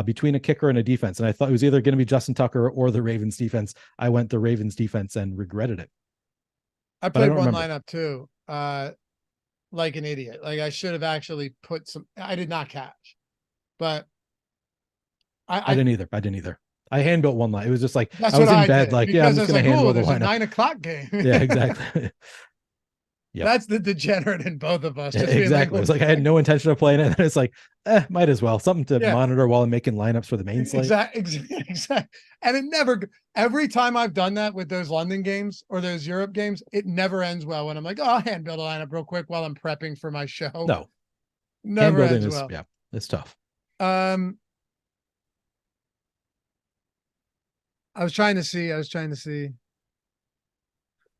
between a kicker and a defense. And I thought it was either going to be Justin Tucker or the Ravens defense. I went the Ravens defense and regretted it.
I played one lineup too. Like an idiot. Like I should have actually put I did not catch, but I didn't either.
I hand built one line. It was just like, I was in bed. Did. Like, yeah, I'm just going to hand build the lineup.
9 o'clock game.
Yeah, exactly.
Yep. That's the degeneraate in both of us.
Just exactly. It was like I had no intention of playing it. And it's like, might as well. Something to monitor while I'm making lineups for the main slate.
Exactly. And every time I've done that with those London games or those Europe games, it never ends well when I'm like, I'll hand build a lineup real quick while I'm prepping for my show.
No.
Never ends well.
Yeah, it's tough.
I was trying to see.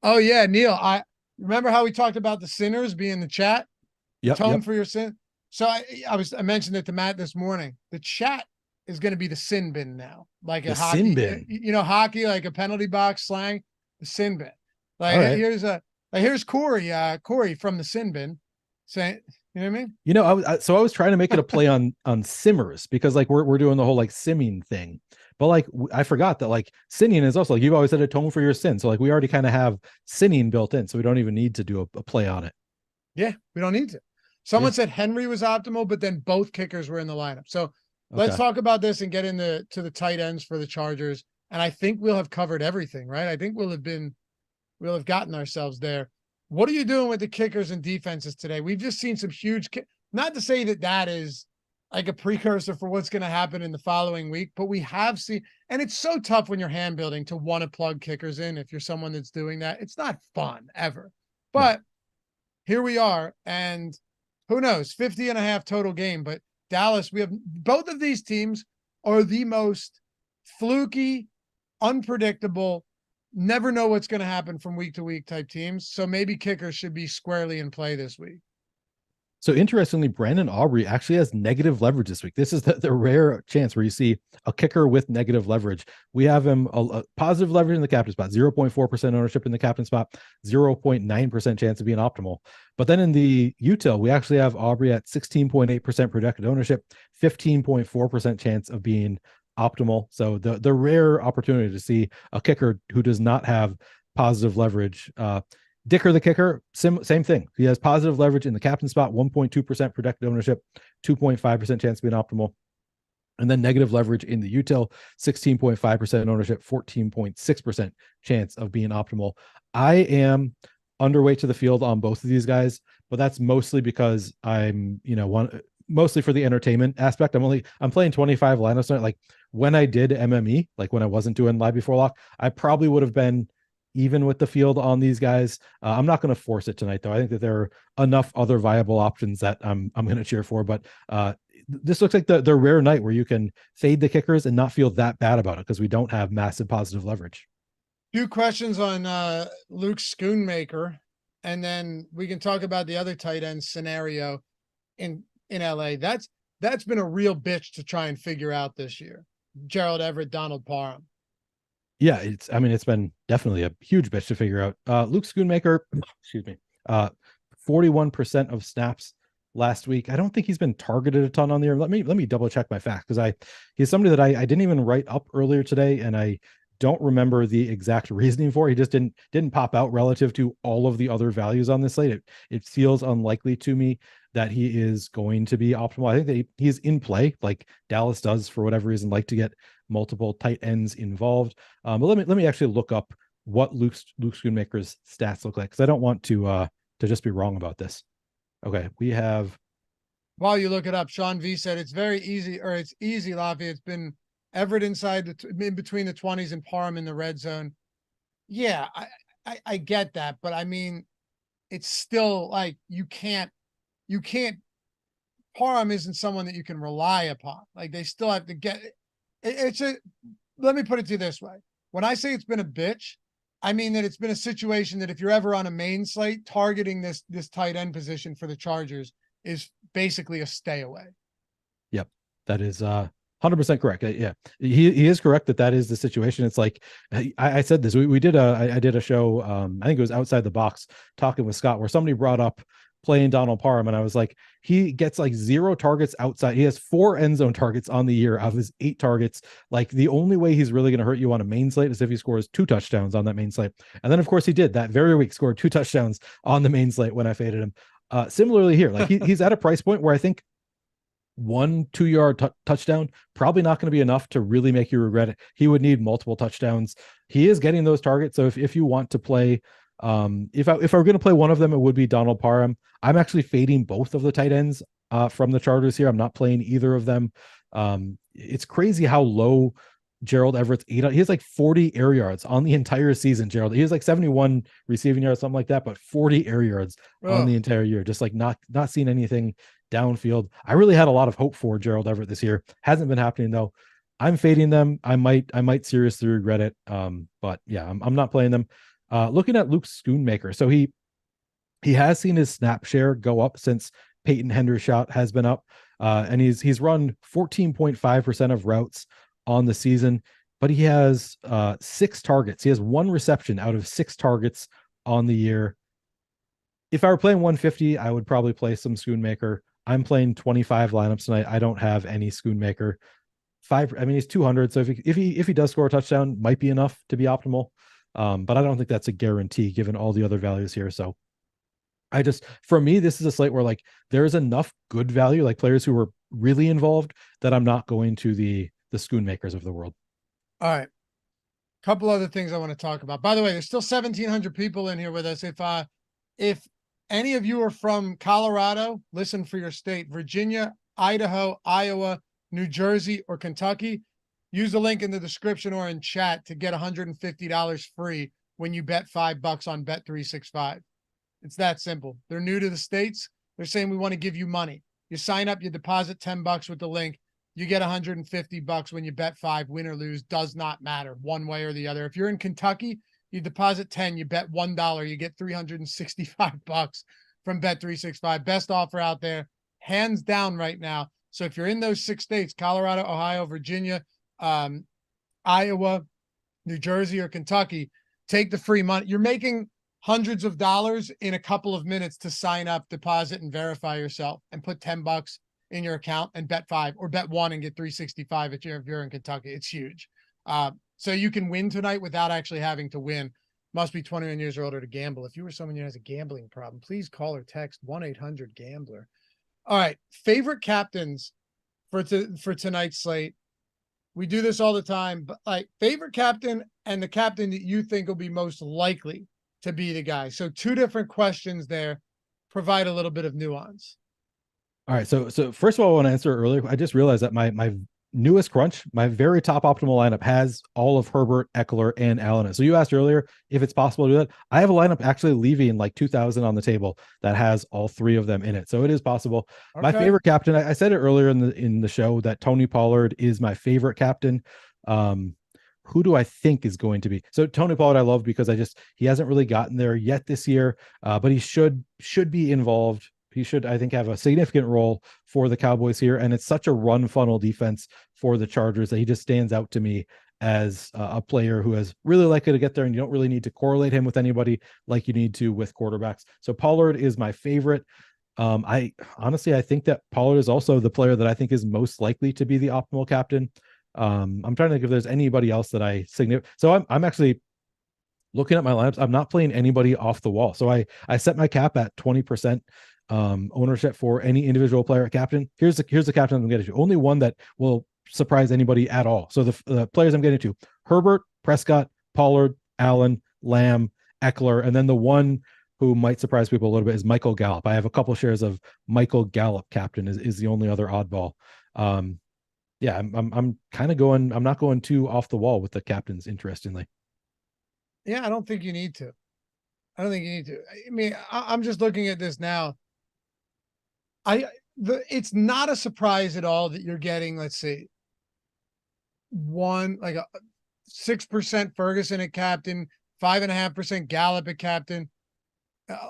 Oh yeah, Neil, remember how we talked about the sinners being the chat? Atone for your sin. So I mentioned it to Matt this morning. The chat is going to be the sin bin now, like a hockey sin bin. Hockey, like a penalty box slang. The sin bin. Like here's Corey from the sin bin saying, you know what I mean?
I was trying to make it a play on simmers because like we're doing the whole like simming thing. But like I forgot that like sinning is also like you've always said atone for your sin. So like we already kind of have sinning built in, so we don't even need to do a play on it.
Yeah, we don't need to. Someone said Henry was optimal, but then both kickers were in the lineup. So let's talk about this and get into the tight ends for the Chargers. And I think we'll have covered everything, right? I think we'll have gotten ourselves there. What are you doing with the kickers and defenses today? We've just seen some huge, not to say that is like a precursor for what's going to happen in the following week, but we have seen, and it's so tough when you're hand building to want to plug kickers in. If you're someone that's doing that, it's not fun ever, but here we are. And who knows, 50.5 total game, but Dallas, we have both of these teams are the most fluky, unpredictable, never know what's going to happen from week to week type teams. So maybe kickers should be squarely in play this week.
So interestingly, Brandon Aubrey actually has negative leverage this week. This is the rare chance where you see a kicker with negative leverage. We have him a positive leverage in the captain spot, 0.4% ownership in the captain spot, 0.9% chance of being optimal. But then in the util, we actually have Aubrey at 16.8% projected ownership, 15.4% chance of being optimal. So the rare opportunity to see a kicker who does not have positive leverage. Dicker the kicker, same thing. He has positive leverage in the captain spot, 1.2% projected ownership, 2.5% chance of being optimal. And then negative leverage in the util, 16.5% ownership, 14.6% chance of being optimal. I am underweight to the field on both of these guys, but that's mostly because I'm, mostly for the entertainment aspect. I'm playing 25 lineups tonight. Like when I did MME, like when I wasn't doing live before lock, I probably would have been even with the field on these guys. I'm not going to force it tonight, though. I think that there are enough other viable options that I'm going to cheer for. But this looks like the rare night where you can fade the kickers and not feel that bad about it because we don't have massive positive leverage.
Few questions on Luke Schoonmaker, and then we can talk about the other tight end scenario in LA. That's been a real bitch to try and figure out this year. Gerald Everett, Donald Parham.
Yeah, it's been definitely a huge bitch to figure out. Luke Schoonmaker, excuse me, 41% of snaps last week. I don't think he's been targeted a ton on the year. Let me double check my facts because he's somebody that I didn't even write up earlier today, and I don't remember the exact reasoning for. He just didn't pop out relative to all of the other values on this slate. It feels unlikely to me that he is going to be optimal. I think that he's in play, like Dallas does for whatever reason, like to get multiple tight ends involved. But let me actually look up what Luke Schoonmaker's stats look like because I don't want to just be wrong about this. Okay, we have.
While you look it up, Sean V said it's very easy, or it's easy, Lavi. It's been Everett inside in between the 20s and Parham in the red zone. Yeah, I get that, but I mean, it's still like you can't. Parham isn't someone that you can rely upon. Like they still have to get. Let me put it to you this way: when I say it's been a bitch, I mean that it's been a situation that if you're ever on a main slate, targeting this tight end position for the Chargers is basically a stay away.
Yep, that is 100% correct. Yeah, he is correct that is the situation. It's like I said this. I did a show. I think it was Outside the Box, talking with Scott, where somebody brought up playing Donald Parham, and I was like, he gets like 0 targets outside. He has 4 end zone targets on the year out of his 8 targets. Like the only way he's really going to hurt you on a main slate is if he scores 2 touchdowns on that main slate. And then of course he did that very week, scored 2 touchdowns on the main slate when I faded him. Similarly here, like he's at a price point where I think 1-2 yard touchdown probably not going to be enough to really make you regret it. He would need multiple touchdowns. He is getting those targets. So if you want to play, if I were going to play one of them, it would be Donald Parham. I'm actually fading both of the tight ends from the Chargers here. I'm not playing either of them. It's crazy how low Gerald Everett's he has like 40 air yards on the entire season. Gerald, he has like 71 receiving yards, something like that, but 40 air yards on the entire year. Just like not seeing anything downfield. I really had a lot of hope for Gerald Everett this year. Hasn't been happening though. I'm fading them. I might seriously regret it. But yeah, I'm not playing them. Looking at Luke Schoonmaker, so he has seen his snap share go up since Peyton Hendershot has been up, and he's run 14.5% of routes on the season, but he has 6 targets. He has 1 reception out of 6 targets on the year. If I were playing 150, I would probably play some Schoonmaker. I'm playing 25 lineups tonight. I don't have any Schoonmaker. He's 200, so if he does score a touchdown, might be enough to be optimal. But I don't think that's a guarantee given all the other values here. So for me, this is a slate where like there's enough good value, like players who were really involved, that I'm not going to the Schoonmakers of the world.
All right. Couple other things I want to talk about. By the way, there's still 1,700 people in here with us. If any of you are from Colorado, listen for your state, Virginia, Idaho, Iowa, New Jersey, or Kentucky, use the link in the description or in chat to get $150 free when you bet $5 on Bet365. It's that simple. They're new to the States. They're saying we want to give you money. You sign up, you deposit $10 with the link. you get $150 when you bet 5, win or lose, does not matter one way or the other. If you're in Kentucky, you deposit 10, you bet $1, you get $365 from Bet365. Best offer out there, hands down right now. So if you're in those 6 states, Colorado, Ohio, Virginia, Iowa, New Jersey, or Kentucky, take the free money. You're making hundreds of dollars in a couple of minutes to sign up, deposit, and verify yourself, and put $10 in your account and bet 5 or bet 1 and get 365 if you're in Kentucky. It's huge. So you can win tonight without actually having to win. Must be 21 years or older to gamble. If you or someone who has a gambling problem, please call or text 1-800-GAMBLER. All right, favorite captains for tonight's slate. We do this all the time, but like favorite captain and the captain that you think will be most likely to be the guy. So 2 different questions there, provide a little bit of nuance.
All right. So first of all, I want to answer earlier. I just realized that my newest crunch, my very top optimal lineup has all of Herbert, Eckler, and Allen. So you asked earlier if it's possible to do that. I have a lineup actually leaving like 2,000 on the table that has all 3 of them in it. So it is possible. Okay. My favorite captain, I said it earlier in the show that Tony Pollard is my favorite captain. Who do I think is going to be? So Tony Pollard, I love because he hasn't really gotten there yet this year, but he should be involved. He should, I think, have a significant role for the Cowboys here. And it's such a run funnel defense for the Chargers that he just stands out to me as a player who is really likely to get there. And you don't really need to correlate him with anybody like you need to with quarterbacks. So Pollard is my favorite. I think that Pollard is also the player that I think is most likely to be the optimal captain. I'm trying to think if there's anybody else that I significant. So I'm actually looking at my lineups. I'm not playing anybody off the wall. So I set my cap at 20%. Ownership for any individual player at captain. Here's the captain I'm getting to. Only one that will surprise anybody at all. So the players I'm getting to: Herbert, Prescott, Pollard, Allen, Lamb, Eckler, and then the one who might surprise people a little bit is Michael Gallup. I have a couple shares of Michael Gallup captain is the only other oddball. Yeah, I'm kind of going. I'm not going too off the wall with the captains. Interestingly,
yeah, I don't think you need to. I mean, I'm just looking at this now. It's not a surprise at all that you're getting, let's see, 6% Ferguson at captain, 5.5% Gallup at captain.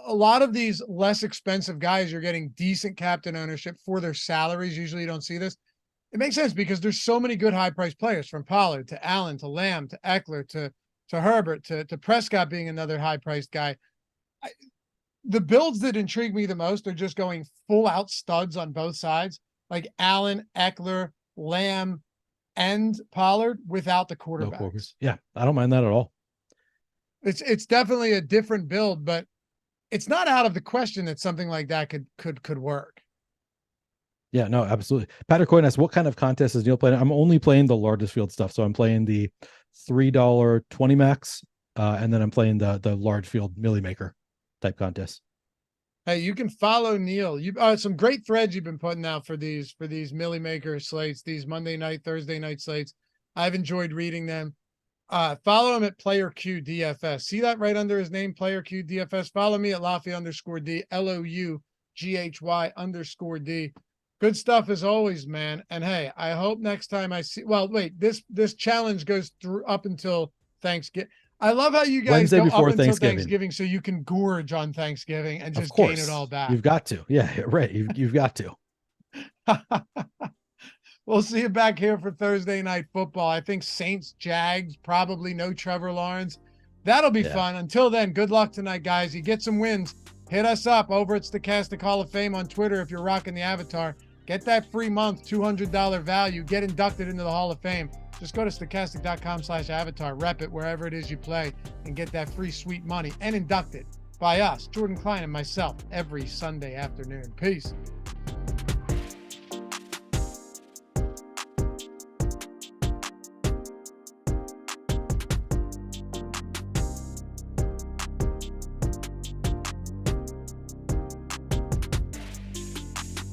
A lot of these less expensive guys, you're getting decent captain ownership for their salaries. Usually you don't see this. It makes sense because there's so many good high-priced players, from Pollard to Allen to Lamb to Eckler to Herbert to Prescott being another high-priced guy. The builds that intrigue me the most are just going full out studs on both sides, like Allen, Eckler, Lamb, and Pollard without the quarterbacks.
Yeah, I don't mind that at all.
It's definitely a different build, but it's not out of the question that something like that could work.
Yeah, no, absolutely. Patrick Coyne asks, what kind of contest is Neil playing? I'm only playing the largest field stuff. So I'm playing the $3 20 max, and then I'm playing the large field milli maker type contest.
Hey, you can follow Neil. You some great threads you've been putting out for these milli maker slates, these Monday night, Thursday night slates. I've enjoyed reading them. Follow him at Player Q DFS. See that right under his name, Player Q DFS. Follow me at Loughran_D, LOUGHY_D. Good stuff as always, man. And hey, I hope next time I see. Well, wait, this challenge goes through up until Thanksgiving. I love how you guys
Wednesday
go
before
up until Thanksgiving, so you can gorge on Thanksgiving and just gain it all back.
You've got to, yeah, right. You've got to.
We'll see you back here for Thursday night football. I think Saints, Jags, probably no Trevor Lawrence. That'll be fun. Until then, good luck tonight, guys. You get some wins. Hit us up over at Stochastic Hall of Fame on Twitter if you're rocking the avatar. Get that free month, $200 value. Get inducted into the Hall of Fame. Just go to stochastic.com/avatar, rep it wherever it is you play, and get that free sweet money and inducted by us, Jordan Klein and myself, every Sunday afternoon. Peace.